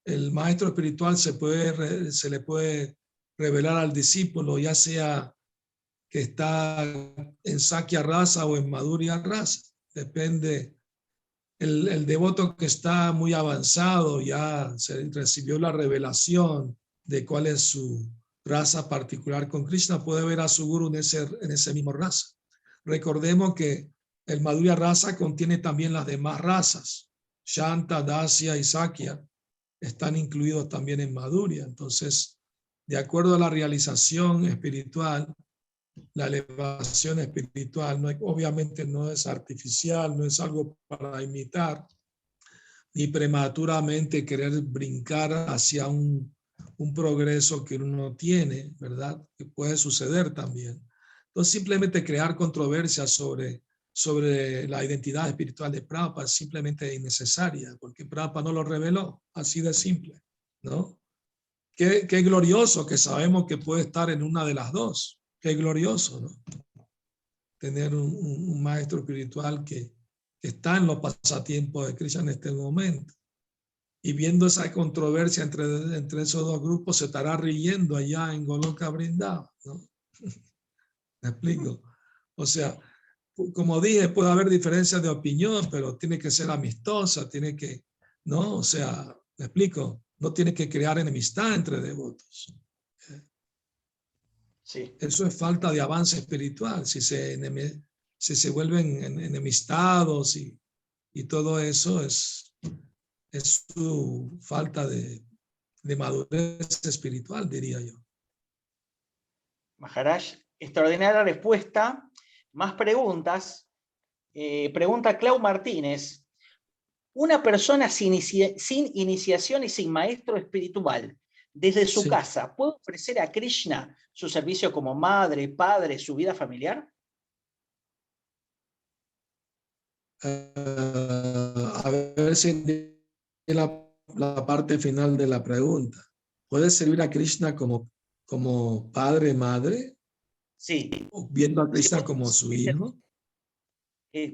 el maestro espiritual se le puede revelar al discípulo, ya sea que está en Sakya Rasa o en Madhurya Rasa. Depende. El devoto que está muy avanzado ya recibió la revelación de cuál es su raza particular con Krishna, puede ver a su guru en ese mismo raza. Recordemos que el Madhurya Rasa contiene también las demás razas. Shanta, Dasya y Sakya están incluidos también en Madhurya. Entonces, de acuerdo a la realización espiritual, la elevación espiritual, obviamente no es artificial, no es algo para imitar, ni prematuramente querer brincar hacia un progreso que uno no tiene, ¿verdad? Que puede suceder también. Entonces, simplemente crear controversia sobre la identidad espiritual de Prabhupada es simplemente innecesaria, porque Prabhupada no lo reveló, así de simple, ¿no? Qué glorioso que sabemos que puede estar en una de las dos. Qué glorioso, ¿no? Tener un maestro espiritual que está en los pasatiempos de Krishna en este momento. Y viendo esa controversia entre esos dos grupos, se estará riendo allá en Goloka Vrindavan, ¿no? ¿Me explico? O sea, como dije, puede haber diferencias de opinión, pero tiene que ser amistosa, tiene que, ¿no? O sea, ¿me explico? No tiene que crear enemistad entre devotos. Sí. Eso es falta de avance espiritual. Si se vuelven enemistados y todo eso es su falta de madurez espiritual, diría yo. Maharaj, extraordinaria respuesta. Más preguntas. Pregunta Clau Martínez. Una persona sin iniciación y sin maestro espiritual, desde su casa, ¿puede ofrecer a Krishna su servicio como madre, padre, su vida familiar? A ver si la parte final de la pregunta. ¿Puede servir a Krishna como padre, madre? Sí. Viendo a Krishna como su hijo.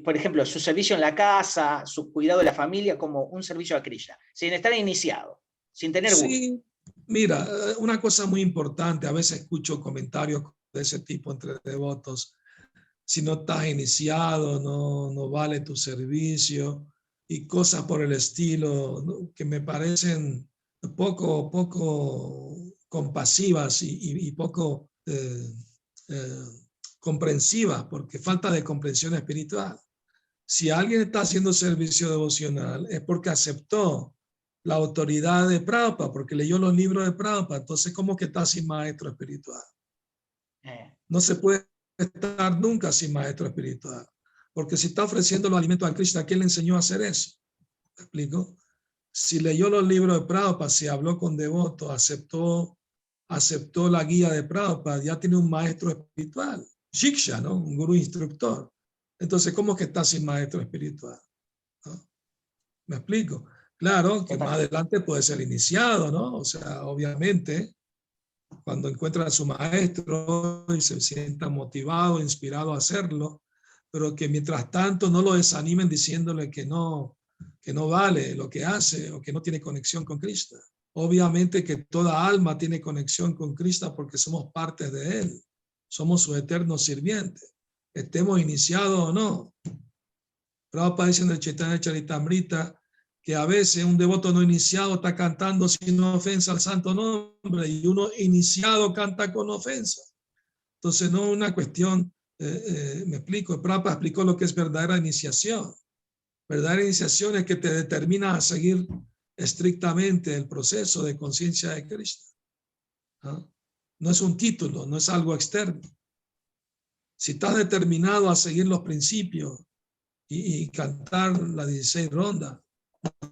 Por ejemplo, su servicio en la casa, su cuidado de la familia como un servicio a Krishna, sin estar iniciado, sin tener guru. Sí, mira, una cosa muy importante, a veces escucho comentarios de ese tipo entre devotos. Si no estás iniciado, no vale tu servicio y cosas por el estilo, ¿no? Que me parecen poco compasivas y poco comprensivas, porque falta de comprensión espiritual. Si alguien está haciendo servicio devocional es porque aceptó la autoridad de Prabhupada, porque leyó los libros de Prabhupada. Entonces, ¿cómo que está sin maestro espiritual? No se puede estar nunca sin maestro espiritual, porque si está ofreciendo los alimentos a Krishna, ¿quién le enseñó a hacer eso? ¿Me explico? Si leyó los libros de Prabhupada, si habló con devotos, aceptó la guía de Prabhupada, ya tiene un maestro espiritual, Shiksha, ¿no? Un gurú instructor. Entonces, ¿cómo que está sin maestro espiritual? ¿No? ¿Me explico? Claro que más adelante puede ser iniciado, ¿no? O sea, obviamente, cuando encuentra a su maestro y se sienta motivado, inspirado a hacerlo, pero que mientras tanto no lo desanimen diciéndole que no vale lo que hace o que no tiene conexión con Krishna. Obviamente que toda alma tiene conexión con Krishna porque somos partes de Él, somos sus eternos sirvientes, estemos iniciados o no. Prabhupada dice en el Chaitanya Charitamrita que a veces un devoto no iniciado está cantando sin ofensa al santo nombre y uno iniciado canta con ofensa. Entonces no es una cuestión, me explico, Prabhupada explicó lo que es verdadera iniciación. Verdadera iniciación es que te determina a seguir estrictamente el proceso de conciencia de Krishna. ¿No? No es un título, no es algo externo. Si estás determinado a seguir los principios y cantar las 16 rondas,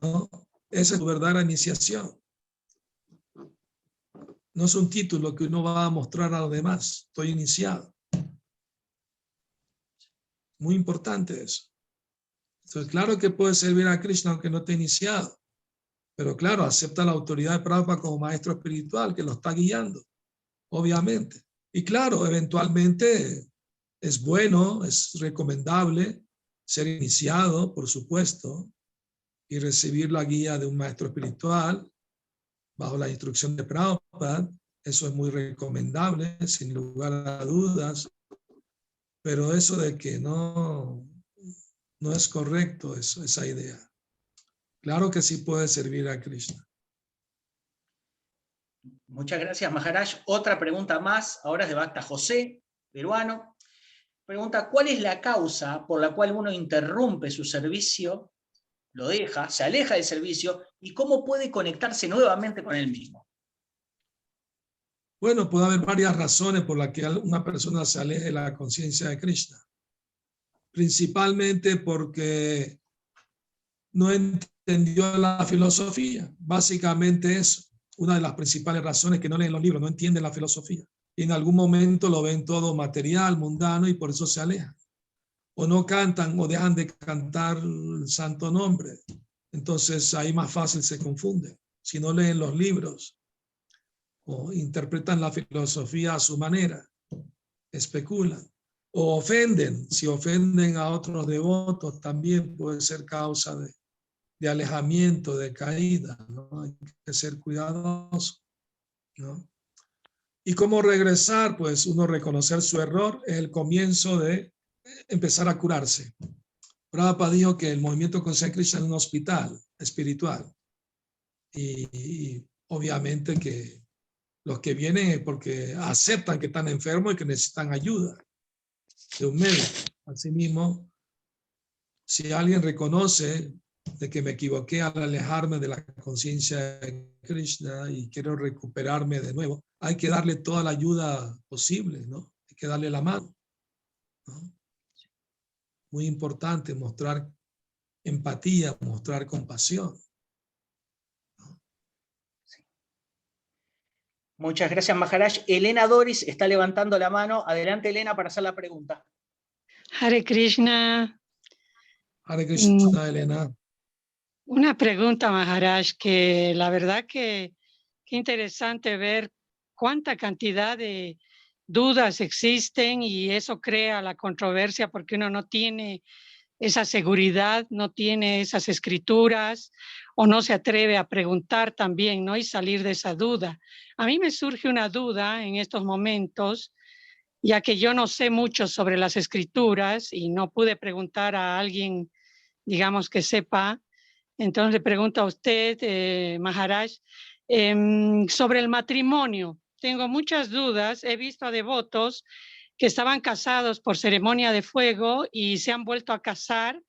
¿no? Esa es tu verdadera iniciación. No es un título que uno va a mostrar a los demás. Estoy iniciado. Muy importante eso. Entonces, claro que puede servir a Krishna aunque no esté iniciado. Pero claro, acepta la autoridad de Prabhupada como maestro espiritual que lo está guiando. Obviamente. Y claro, eventualmente es bueno, es recomendable ser iniciado, por supuesto, y recibir la guía de un maestro espiritual bajo la instrucción de Prabhupada. Eso es muy recomendable, sin lugar a dudas. Pero eso de que no es correcto esa idea. Claro que sí puede servir a Krishna. Muchas gracias, Maharaj. Otra pregunta más, ahora es de Bhakta José, peruano. Pregunta, ¿cuál es la causa por la cual uno interrumpe su servicio, lo deja, se aleja del servicio, y cómo puede conectarse nuevamente con él mismo? Bueno, puede haber varias razones por las que una persona se aleje de la conciencia de Krishna. Principalmente porque no entendió la filosofía. Básicamente es una de las principales razones que no leen los libros, no entienden la filosofía. Y en algún momento lo ven todo material, mundano, y por eso se alejan. O no cantan o dejan de cantar el santo nombre. Entonces ahí más fácil se confunden. Si no leen los libros o interpretan la filosofía a su manera, especulan. O ofenden, si ofenden a otros devotos también puede ser causa de alejamiento, de caída, ¿no? Hay que ser cuidadoso, ¿no? Y cómo regresar, pues uno reconocer su error es el comienzo de empezar a curarse. Prabhupada dijo que el movimiento Conciencia de Krishna es un hospital espiritual. Y obviamente que los que vienen es porque aceptan que están enfermos y que necesitan ayuda de un médico. Asimismo, si alguien reconoce de que me equivoqué al alejarme de la conciencia de Krishna y quiero recuperarme de nuevo, hay que darle toda la ayuda posible, ¿no? Hay que darle la mano, ¿no? Muy importante mostrar empatía, mostrar compasión. Muchas gracias, Maharaj. Elena Doris está levantando la mano. Adelante, Elena, para hacer la pregunta. Hare Krishna. Hare Krishna, Elena. Una pregunta, Maharaj, que la verdad que interesante ver cuánta cantidad de dudas existen y eso crea la controversia porque uno no tiene esa seguridad, no tiene esas escrituras o no se atreve a preguntar también, ¿no? Y salir de esa duda. A mí me surge una duda en estos momentos, ya que yo no sé mucho sobre las escrituras y no pude preguntar a alguien, digamos, que sepa. Entonces le pregunto a usted, Maharaj, sobre el matrimonio. Tengo muchas dudas, he visto a devotos que estaban casados por ceremonia de fuego y se han vuelto a casar.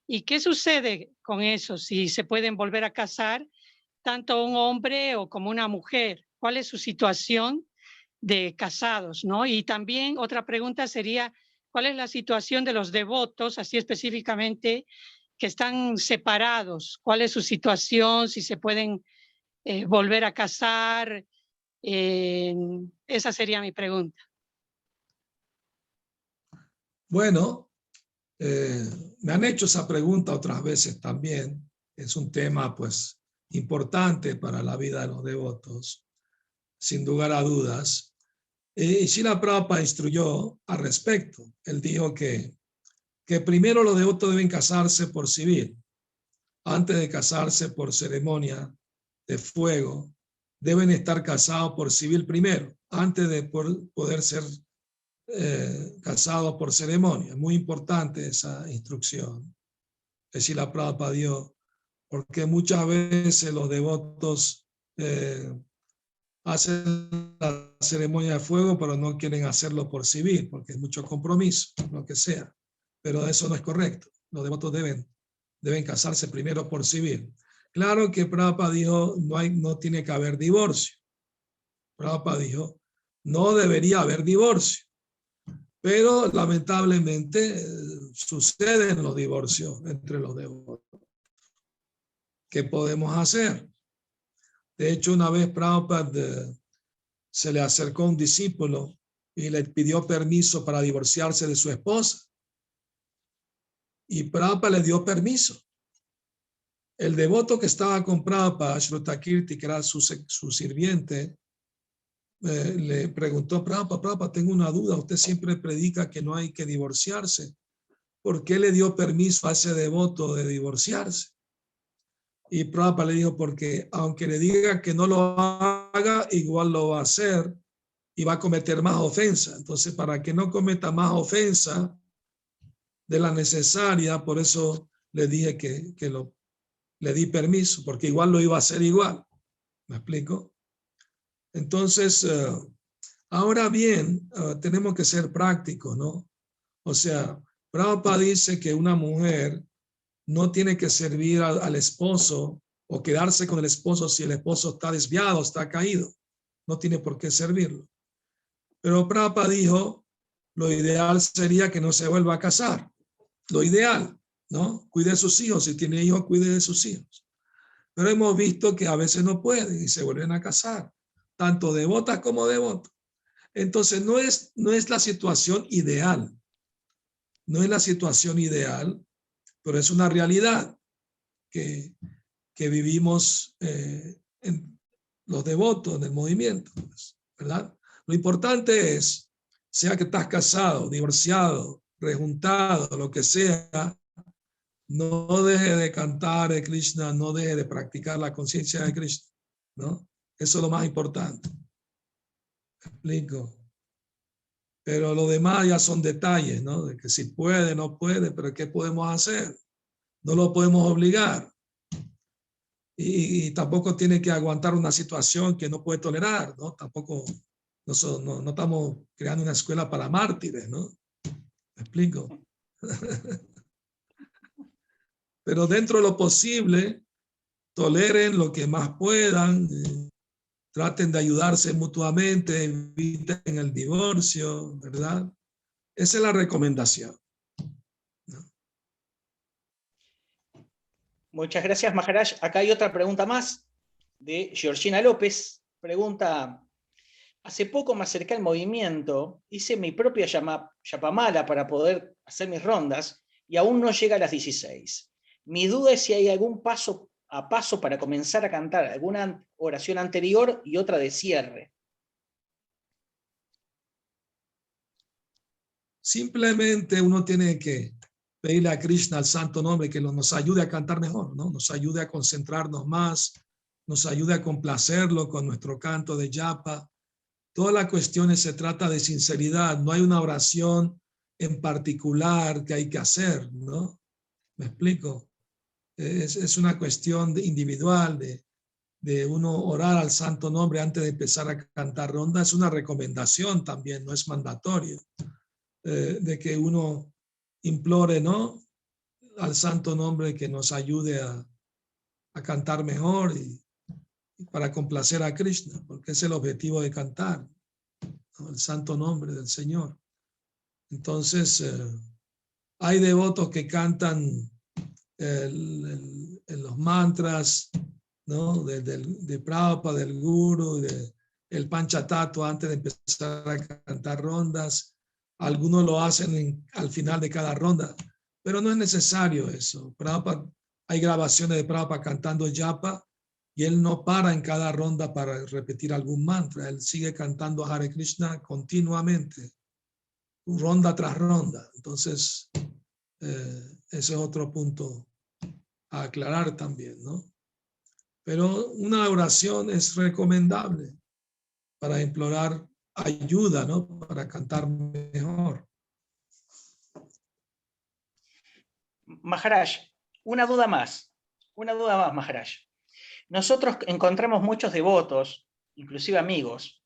¿Y qué sucede con eso? Si se pueden volver a casar, tanto un hombre o como una mujer. ¿Cuál es su situación de casados, ¿no? Y también otra pregunta sería, ¿cuál es la situación de los devotos, así específicamente, que están separados? ¿Cuál es su situación? Si se pueden volver a casar. Esa sería mi pregunta. Bueno, me han hecho esa pregunta otras veces también. Es un tema, pues, importante para la vida de los devotos, sin lugar a dudas. Y Srila Prabhupada instruyó al respecto. Él dijo que primero los devotos deben casarse por civil. Antes de casarse por ceremonia de fuego, deben estar casados por civil primero, antes de poder ser casados por ceremonia. Muy importante esa instrucción que Srila Prabhupada dio, porque muchas veces los devotos hacen la ceremonia de fuego, pero no quieren hacerlo por civil, porque es mucho compromiso, lo que sea. Pero eso no es correcto. Los devotos deben casarse primero por civil. Claro que Prabhupada dijo, no tiene que haber divorcio. Prabhupada dijo, no debería haber divorcio. Pero lamentablemente suceden los divorcios entre los devotos. ¿Qué podemos hacer? De hecho, una vez Prabhupada se le acercó a un discípulo y le pidió permiso para divorciarse de su esposa. Y Prabhupada le dio permiso. El devoto que estaba con Prabhupada, Shrutakirti, que era su sirviente, le preguntó, Prabhupada, tengo una duda, usted siempre predica que no hay que divorciarse. ¿Por qué le dio permiso a ese devoto de divorciarse? Y Prabhupada le dijo, porque aunque le diga que no lo haga, igual lo va a hacer y va a cometer más ofensa. Entonces, para que no cometa más ofensa de la necesaria, por eso le dije le di permiso, porque igual lo iba a hacer igual. ¿Me explico? Entonces, ahora bien, tenemos que ser prácticos, ¿no? O sea, Prabhupada dice que una mujer no tiene que servir al esposo o quedarse con el esposo si el esposo está desviado, está caído. No tiene por qué servirlo. Pero Prabhupada dijo, lo ideal sería que no se vuelva a casar. Lo ideal, ¿no? Cuide de sus hijos. Si tiene hijos, cuide de sus hijos. Pero hemos visto que a veces no pueden y se vuelven a casar, tanto devotas como devotos. Entonces, no es la situación ideal. No es la situación ideal, pero es una realidad que vivimos en los devotos del movimiento, ¿verdad? Lo importante es, sea que estás casado, divorciado, rejuntado, lo que sea, no deje de cantar de Krishna, no deje de practicar la conciencia de Krishna, ¿no? Eso es lo más importante. ¿Me explico? Pero lo demás ya son detalles, ¿no? De que si puede, no puede, pero ¿qué podemos hacer? No lo podemos obligar. Y tampoco tiene que aguantar una situación que no puede tolerar, ¿no? Tampoco, no estamos creando una escuela para mártires, ¿no? ¿Me explico? Pero dentro de lo posible, toleren lo que más puedan, traten de ayudarse mutuamente, eviten el divorcio, ¿verdad? Esa es la recomendación, ¿no? Muchas gracias, Maharaj. Acá hay otra pregunta más de Georgina López. Pregunta, hace poco me acerqué al movimiento, hice mi propia yapamala para poder hacer mis rondas y aún no llega a las 16. Mi duda es si hay algún paso a paso para comenzar a cantar, alguna oración anterior y otra de cierre. Simplemente uno tiene que pedirle a Krishna, al santo nombre, que nos ayude a cantar mejor, ¿no? Nos ayude a concentrarnos más, nos ayude a complacerlo con nuestro canto de japa. Todas las cuestiones se trata de sinceridad, no hay una oración en particular que hay que hacer, ¿no? ¿Me explico? Es una cuestión individual de uno orar al santo nombre antes de empezar a cantar ronda. Es una recomendación también, no es mandatorio, de que uno implore, ¿no?, al santo nombre que nos ayude a cantar mejor y para complacer a Krishna, porque es el objetivo de cantar, ¿no?, el santo nombre del Señor. Entonces, hay devotos que cantan los mantras, ¿no?, de Prabhupada, del Guru, el Panchatattva antes de empezar a cantar rondas. Algunos lo hacen al final de cada ronda, pero no es necesario eso. Prabhupada, hay grabaciones de Prabhupada cantando japa y él no para en cada ronda para repetir algún mantra. Él sigue cantando Hare Krishna continuamente, ronda tras ronda. Entonces, ese es otro punto a aclarar también, ¿no? Pero una oración es recomendable para implorar ayuda, ¿no?, para cantar mejor. Maharaj, una duda más, Maharaj. Nosotros encontramos muchos devotos, inclusive amigos,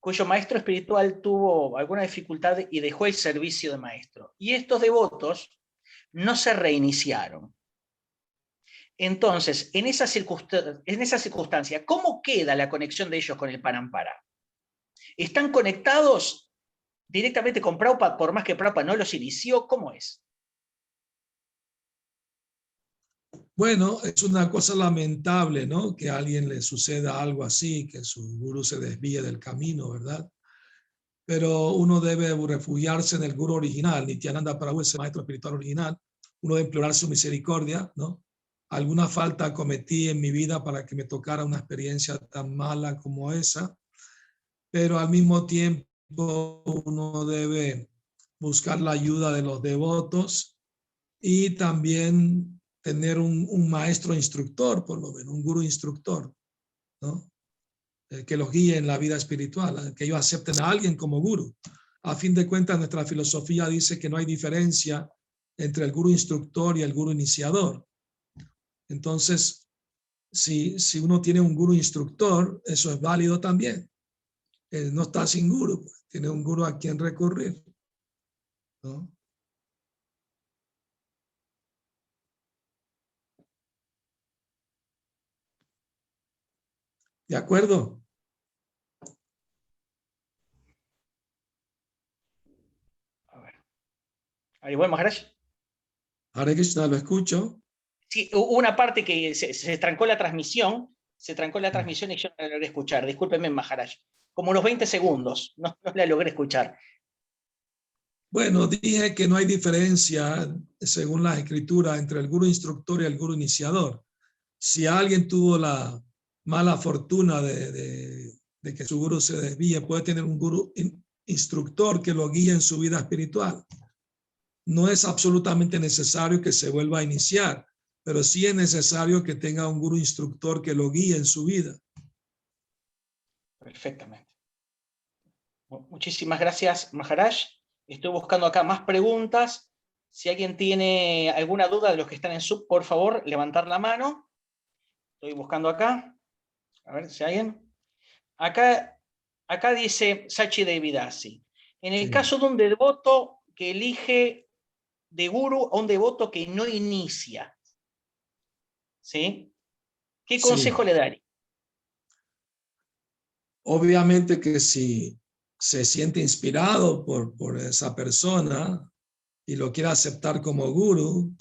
cuyo maestro espiritual tuvo alguna dificultad y dejó el servicio de maestro. Y estos devotos no se reiniciaron. Entonces, en esa circunstancia, ¿cómo queda la conexión de ellos con el Parampara? ¿Están conectados directamente con Prabhupada, por más que Prabhupada no los inició? ¿Cómo es? Bueno, es una cosa lamentable, ¿no?, que a alguien le suceda algo así, que su gurú se desvíe del camino, ¿verdad? Pero uno debe refugiarse en el gurú original, Nityananda Prabhu, ese maestro espiritual original. Uno debe implorar su misericordia, ¿no? Alguna falta cometí en mi vida para que me tocara una experiencia tan mala como esa. pero al mismo tiempo uno debe buscar la ayuda de los devotos y también tener un maestro instructor, por lo menos, un gurú instructor, ¿no? Que los guíe en la vida espiritual, que ellos acepten a alguien como gurú. A fin de cuentas, nuestra filosofía dice que no hay diferencia entre el gurú instructor y el gurú iniciador. Entonces, si uno tiene un gurú instructor, eso es válido también. No está sin gurú, pues, tiene un gurú a quien recurrir, ¿no? ¿De acuerdo? A ver. Ahí voy, Maharaj. Hare Krishna, lo escucho. Sí, hubo una parte que se trancó la transmisión. Se trancó la transmisión y yo no la logré escuchar. Discúlpeme, Maharaj. Como unos 20 segundos. No la logré escuchar. Bueno, dije que no hay diferencia, según la escritura, entre el gurú instructor y el gurú iniciador. Si alguien tuvo la mala fortuna de que su gurú se desvíe, puede tener un gurú instructor que lo guíe en su vida espiritual. No es absolutamente necesario que se vuelva a iniciar, pero sí es necesario que tenga un gurú instructor que lo guíe en su vida. Perfectamente. Muchísimas gracias, Maharaj. Estoy buscando acá más preguntas. Si alguien tiene alguna duda de los que están en sub, por favor, levantar la mano. Estoy buscando acá. A ver si hay alguien. Acá dice Sachi Devidasi. En el caso de un devoto que elige de gurú a un devoto que no inicia, ¿sí? ¿Qué consejo le daría? Obviamente que si se siente inspirado por esa persona y lo quiere aceptar como gurú,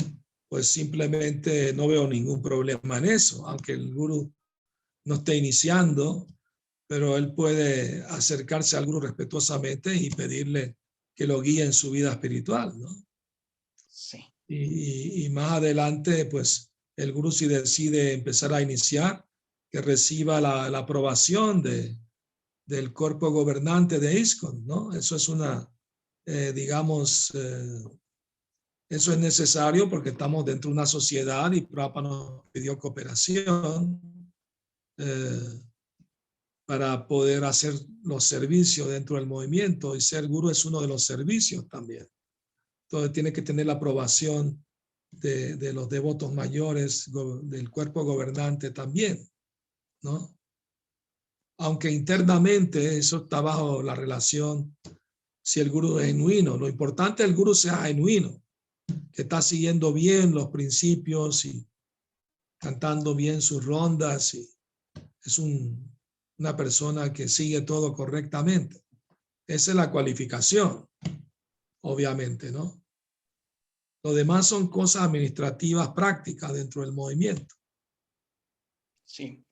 pues simplemente no veo ningún problema en eso, aunque el gurú no esté iniciando, pero él puede acercarse al gurú respetuosamente y pedirle que lo guíe en su vida espiritual, ¿no? Sí. Y más adelante, pues el gurú, si decide empezar a iniciar, que reciba la aprobación del cuerpo gobernante de ISKCON, ¿no? Eso es una, digamos, eso es necesario porque estamos dentro de una sociedad y Prabhupada nos pidió cooperación para poder hacer los servicios dentro del movimiento, y ser gurú es uno de los servicios también. Entonces tiene que tener la aprobación de los devotos mayores, del cuerpo gobernante también, ¿no? Aunque internamente eso está bajo la relación si el gurú es genuino. Lo importante es que el gurú sea genuino, que está siguiendo bien los principios y cantando bien sus rondas, y es una persona que sigue todo correctamente. Esa es la cualificación, obviamente, ¿no? Lo demás son cosas administrativas prácticas dentro del movimiento. Sí.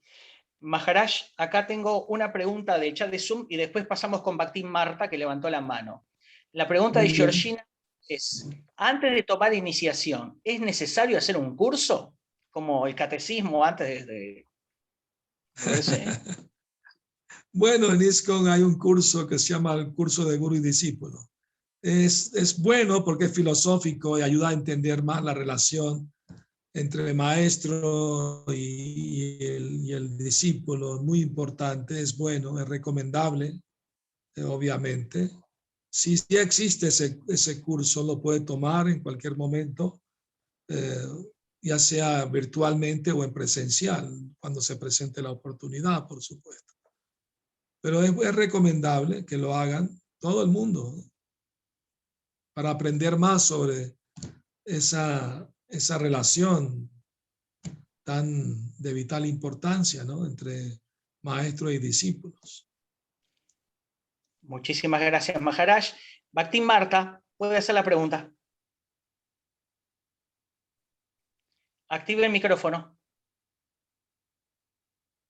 Maharaj, acá tengo una pregunta de chat de Zoom y después pasamos con Bhakti Marta, que levantó la mano. La pregunta de Georgina es, antes de tomar iniciación, ¿es necesario hacer un curso? Como el catecismo antes de verse. Bueno, en ISKCON hay un curso que se llama el curso de gurú y discípulo. Es bueno porque es filosófico y ayuda a entender más la relación entre el maestro y el discípulo. Muy importante, es bueno, es recomendable, obviamente. Si existe ese curso, lo puede tomar en cualquier momento, ya sea virtualmente o en presencial, cuando se presente la oportunidad, por supuesto. Pero es recomendable que lo hagan todo el mundo, ¿no? Para aprender más sobre esa relación tan de vital importancia, ¿no? Entre maestros y discípulos. Muchísimas gracias, Maharaj. Bhakti Marta, puede hacer la pregunta. Active el micrófono.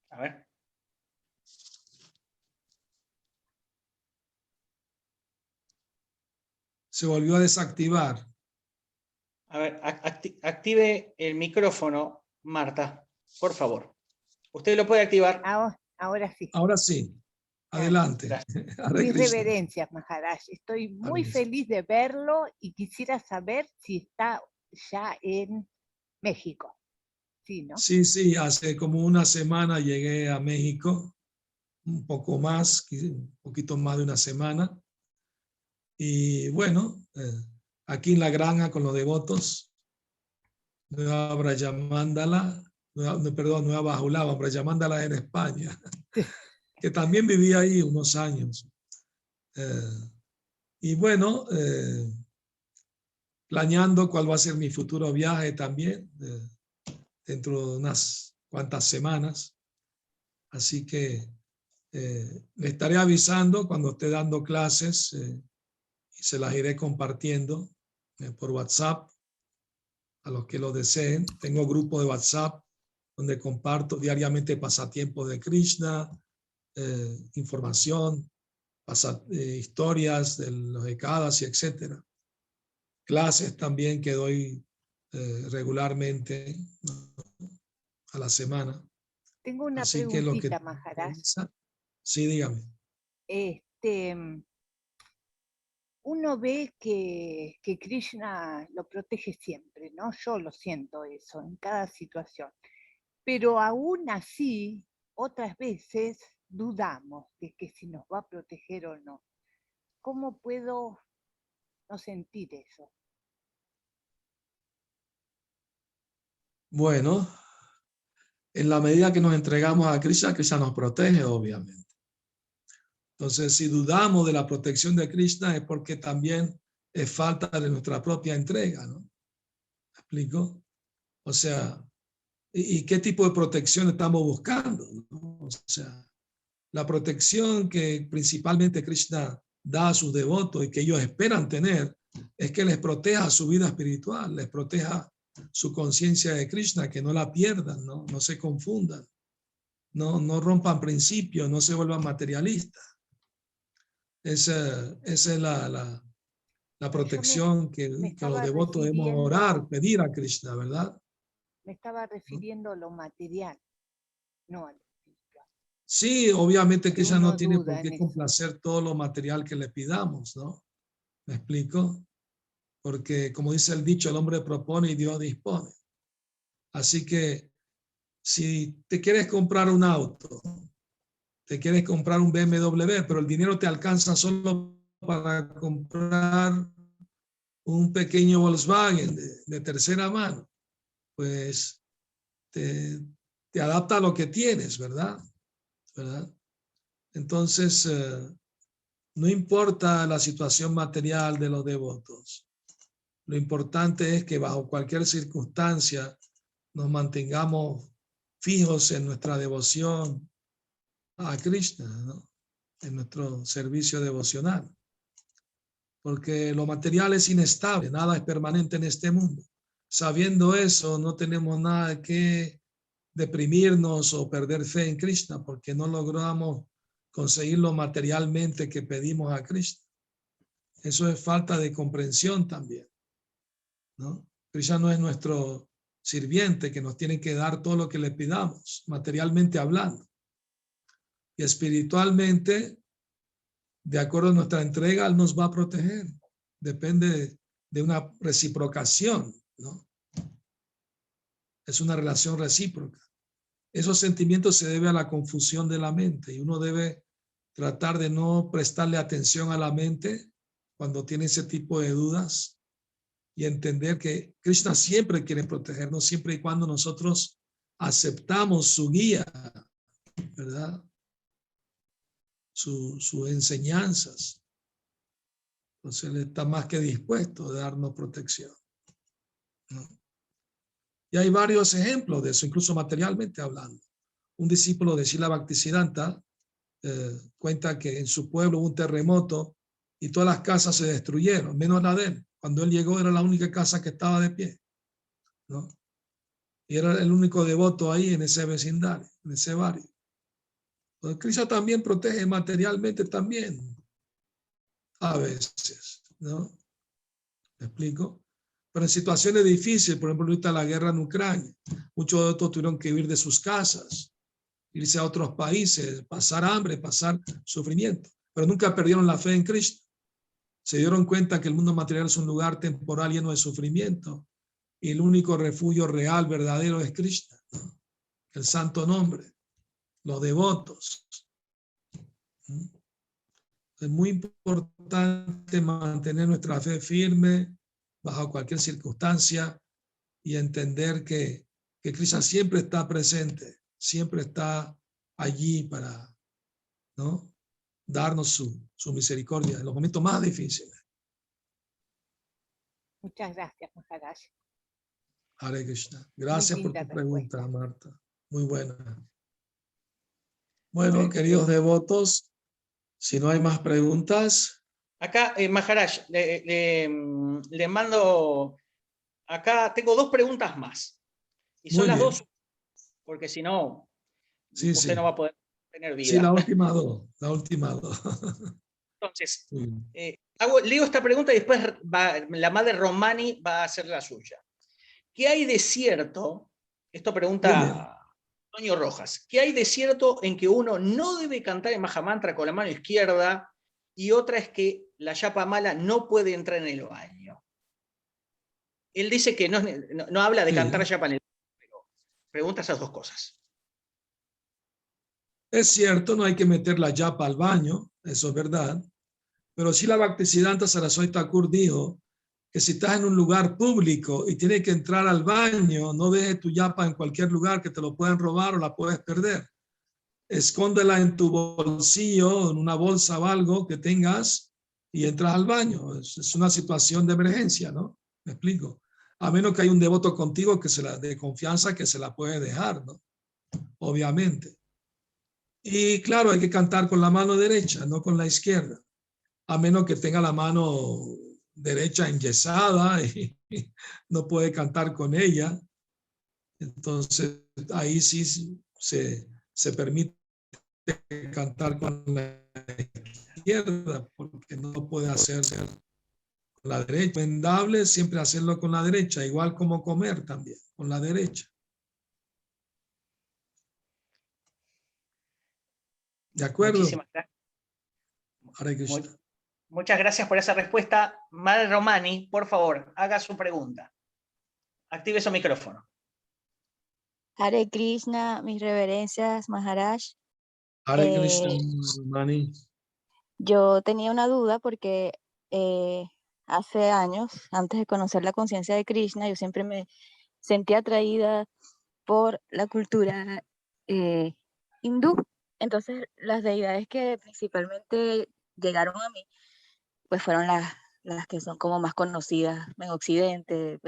A ver. Se volvió a desactivar. A ver, active el micrófono, Marta, por favor. Usted lo puede activar. Ahora sí. Ahora sí. Adelante. Hare Mis Krishna. reverencias, Maharaj. Estoy muy Krishna. feliz de verlo y quisiera saber si está ya en México. Sí, ¿no? Sí, sí, hace como una semana llegué a México, un poco más, un poquito más de una semana. Y bueno, aquí en la granja con los devotos, Nueva Brayamándala, Nueva Bajulaba, Brayamándala en España, que también viví ahí unos años. Y bueno, planeando cuál va a ser mi futuro viaje también, dentro de unas cuantas semanas. Así que le estaré avisando cuando esté dando clases y se las iré compartiendo por WhatsApp a los que lo deseen. Tengo grupo de WhatsApp donde comparto diariamente pasatiempos de Krishna, información, historias de los Ekadas y etcétera. Clases también que doy regularmente, ¿no?, a la semana. Tengo una Así que lo que preguntita, Maharaj. Sí, dígame. Uno ve que Krishna lo protege siempre, ¿no? Yo lo siento eso en cada situación. Pero aún así, otras veces dudamos de que si nos va a proteger o no. ¿Cómo puedo no sentir eso? Bueno, en la medida que nos entregamos a Krishna, Krishna nos protege, obviamente. Entonces, si dudamos de la protección de Krishna es porque también es falta de nuestra propia entrega, ¿no? ¿Me explico? O sea, ¿y qué tipo de protección estamos buscando, ¿no? O sea, la protección que principalmente Krishna da a sus devotos y que ellos esperan tener es que les proteja su vida espiritual, les proteja su conciencia de Krishna, que no la pierdan, ¿no? No se confundan, no rompan principios, no se vuelvan materialistas. Esa es la protección que los devotos debemos orar, pedir a Krishna, ¿verdad? Me estaba refiriendo a lo material, no a lo espiritual. Sí, obviamente Krishna no tiene por qué eso. complacer todo lo material que le pidamos, ¿no? ¿Me explico? Porque como dice el dicho, el hombre propone y Dios dispone. Así que si te quieres comprar un auto, te quieres comprar un BMW, pero el dinero te alcanza solo para comprar un pequeño Volkswagen de tercera mano, pues te adapta a lo que tienes, ¿verdad? Entonces, no importa la situación material de los devotos. Lo importante es que bajo cualquier circunstancia nos mantengamos fijos en nuestra devoción a Krishna, ¿no? En nuestro servicio devocional. Porque lo material es inestable, nada es permanente en este mundo. Sabiendo eso, no tenemos nada que deprimirnos o perder fe en Krishna, porque no logramos conseguir lo materialmente que pedimos a Krishna. Eso es falta de comprensión también, ¿no? Krishna no es nuestro sirviente que nos tiene que dar todo lo que le pidamos, materialmente hablando. Y espiritualmente, de acuerdo a nuestra entrega, Él nos va a proteger. Depende de una reciprocación, ¿no? Es una relación recíproca. Esos sentimientos se deben a la confusión de la mente y uno debe tratar de no prestarle atención a la mente cuando tiene ese tipo de dudas y entender que Krishna siempre quiere protegernos, siempre y cuando nosotros aceptamos su guía, ¿verdad? Sus enseñanzas. Entonces Él está más que dispuesto a darnos protección, ¿no? Y hay varios ejemplos de eso, incluso materialmente hablando. Un discípulo de Srila Bhaktisiddhanta cuenta que en su pueblo hubo un terremoto y todas las casas se destruyeron, menos la de él. Cuando él llegó era la única casa que estaba de pie, ¿no? Y era el único devoto ahí en ese vecindario, en ese barrio. Pues Krishna también protege materialmente también, a veces, ¿no? ¿Me explico? Pero en situaciones difíciles, por ejemplo, ahorita la guerra en Ucrania, muchos de estos tuvieron que huir de sus casas, irse a otros países, pasar hambre, pasar sufrimiento, pero nunca perdieron la fe en Cristo. Se dieron cuenta que el mundo material es un lugar temporal lleno de sufrimiento y el único refugio real, verdadero es Krishna, ¿no? El santo nombre, los devotos. Es muy importante mantener nuestra fe firme bajo cualquier circunstancia y entender que Krishna siempre está presente, siempre está allí para, ¿no?, darnos su misericordia en los momentos más difíciles. Muchas gracias, Maharaj. Hare Krishna. Gracias por linda tu pregunta, respuesta. Marta. Muy buena. Bueno, queridos devotos, si no hay más preguntas. Acá, Maharaj, le mando, acá tengo 2 preguntas más. Y son Muy las bien. 2, porque si no, Sí, usted sí. no va a poder tener vida. Sí, la última 2. La última 2. Entonces, Muy bien. leo esta pregunta y después la madre Romani va a hacer la suya. ¿Qué hay de cierto? Esto Muy bien. pregunta Antonio Rojas. ¿Qué hay de cierto en que uno no debe cantar el Mahamantra con la mano izquierda y otra es que la yapa mala no puede entrar en el baño? Él dice que no habla de Sí. cantar yapa en el baño, pero pregunta esas 2 cosas. Es cierto, no hay que meter la yapa al baño, eso es verdad, pero sí la Bhaktisiddhanta Saraswati Thakur dijo que si estás en un lugar público y tienes que entrar al baño, no dejes tu yapa en cualquier lugar que te lo pueden robar o la puedes perder. Escóndela en tu bolsillo, en una bolsa o algo que tengas y entras al baño. Es una situación de emergencia, ¿no? Me explico. A menos que haya un devoto contigo que se la de confianza que se la puede dejar, ¿no? Obviamente. Y claro, hay que cantar con la mano derecha, no con la izquierda, a menos que tenga la mano derecha enyesada y no puede cantar con ella. Entonces, ahí sí se permite cantar con la izquierda, porque no puede hacer con la derecha. Recomendable siempre hacerlo con la derecha, igual como comer también, con la derecha. ¿De acuerdo? Muchísimas gracias. Hare Krishna. Muchas gracias por esa respuesta. Madre Romani, por favor, haga su pregunta. Active su micrófono. Hare Krishna, mis reverencias, Maharaj. Hare Krishna, Mani. Yo tenía una duda porque hace años, antes de conocer la conciencia de Krishna, yo siempre me sentía atraída por la cultura hindú. Entonces, las deidades que principalmente llegaron a mí, pues fueron las que son como más conocidas en Occidente,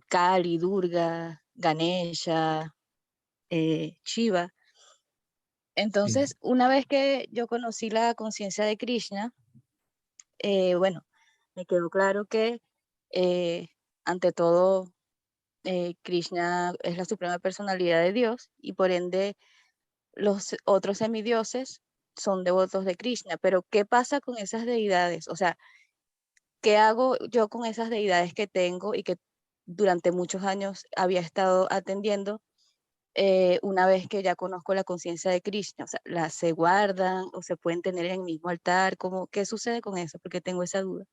Kali, Durga, Ganesha, Shiva. Entonces, una vez que yo conocí la conciencia de Krishna, bueno, me quedó claro que ante todo Krishna es la suprema personalidad de Dios y por ende los otros semidioses son devotos de Krishna. Pero ¿qué pasa con esas deidades? O sea, ¿qué hago yo con esas deidades que tengo y que durante muchos años había estado atendiendo? Una vez que ya conozco la conciencia de Krishna, o sea, ¿las se guardan o se pueden tener en el mismo altar? ¿Qué sucede con eso? Porque tengo esa duda.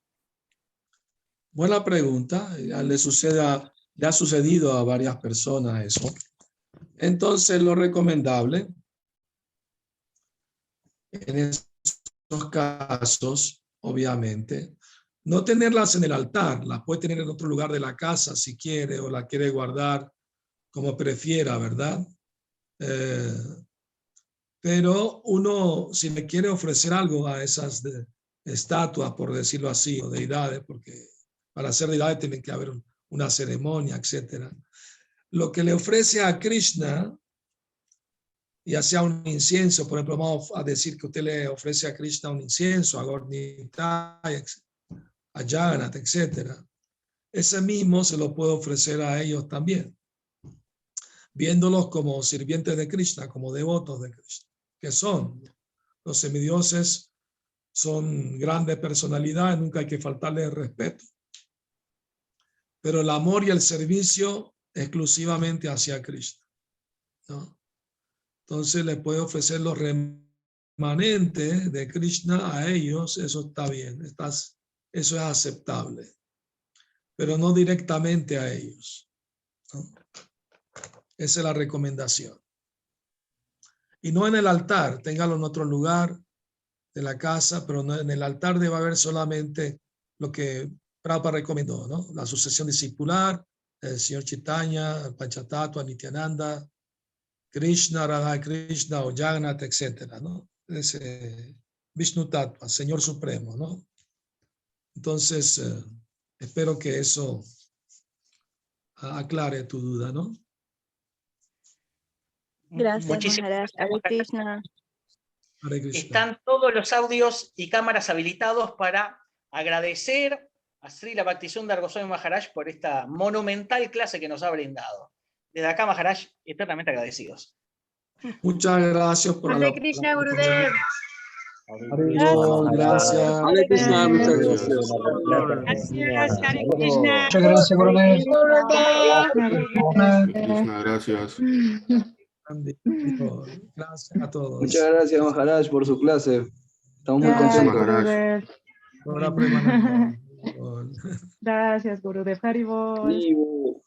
Buena pregunta. Le ha sucedido a varias personas eso. Entonces, lo recomendable en estos casos, obviamente, no tenerlas en el altar, las puede tener en otro lugar de la casa si quiere o la quiere guardar como prefiera, ¿verdad? Pero uno, si le quiere ofrecer algo a esas estatuas, por decirlo así, o deidades, porque para ser deidades tiene que haber una ceremonia, etc. Lo que le ofrece a Krishna, ya sea un incienso, por ejemplo, vamos a decir que usted le ofrece a Krishna un incienso, a Gornitai, a Jagannath, etc. Ese mismo se lo puede ofrecer a ellos también, viéndolos como sirvientes de Krishna, como devotos de Krishna, que son los semidioses, son grandes personalidades, nunca hay que faltarle el respeto, pero el amor y el servicio exclusivamente hacia Krishna, ¿no? entonces le puede ofrecer los remanentes de Krishna a ellos, eso está bien, eso es aceptable, pero no directamente a ellos, ¿no? Esa es la recomendación. Y no en el altar, téngalo en otro lugar de la casa, pero no, en el altar debe haber solamente lo que Prabhupada recomendó, ¿no? La sucesión discipular, el señor Chaitanya, Panchatattva, Nityananda, Krishna, Radha Krishna o Jagannath, etcétera, ¿no? Ese Vishnu Tattva, Señor Supremo, ¿no? Entonces, espero que eso aclare tu duda, ¿no? Gracias, Muchísimas Maharaj. Hare Krishna. Hare Krishna. Están todos los audios y cámaras habilitados para agradecer a Srila Bhaktisundar Goswami Maharaj por esta monumental clase que nos ha brindado. Desde acá, Maharaj, eternamente agradecidos. Muchas gracias por Hare Krishna, Gurudev. Gracias. Hare Krishna, muchas gracias. Gracias, Hare Krishna. Muchas gracias, Gurudev. Krishna, gracias. Gracias a todos. Muchas gracias, Maharaj, por su clase. Estamos muy Gracias, contentos. Maharaj. Ahora Premananda. Gracias, Gurudev. Haribol. Vivo.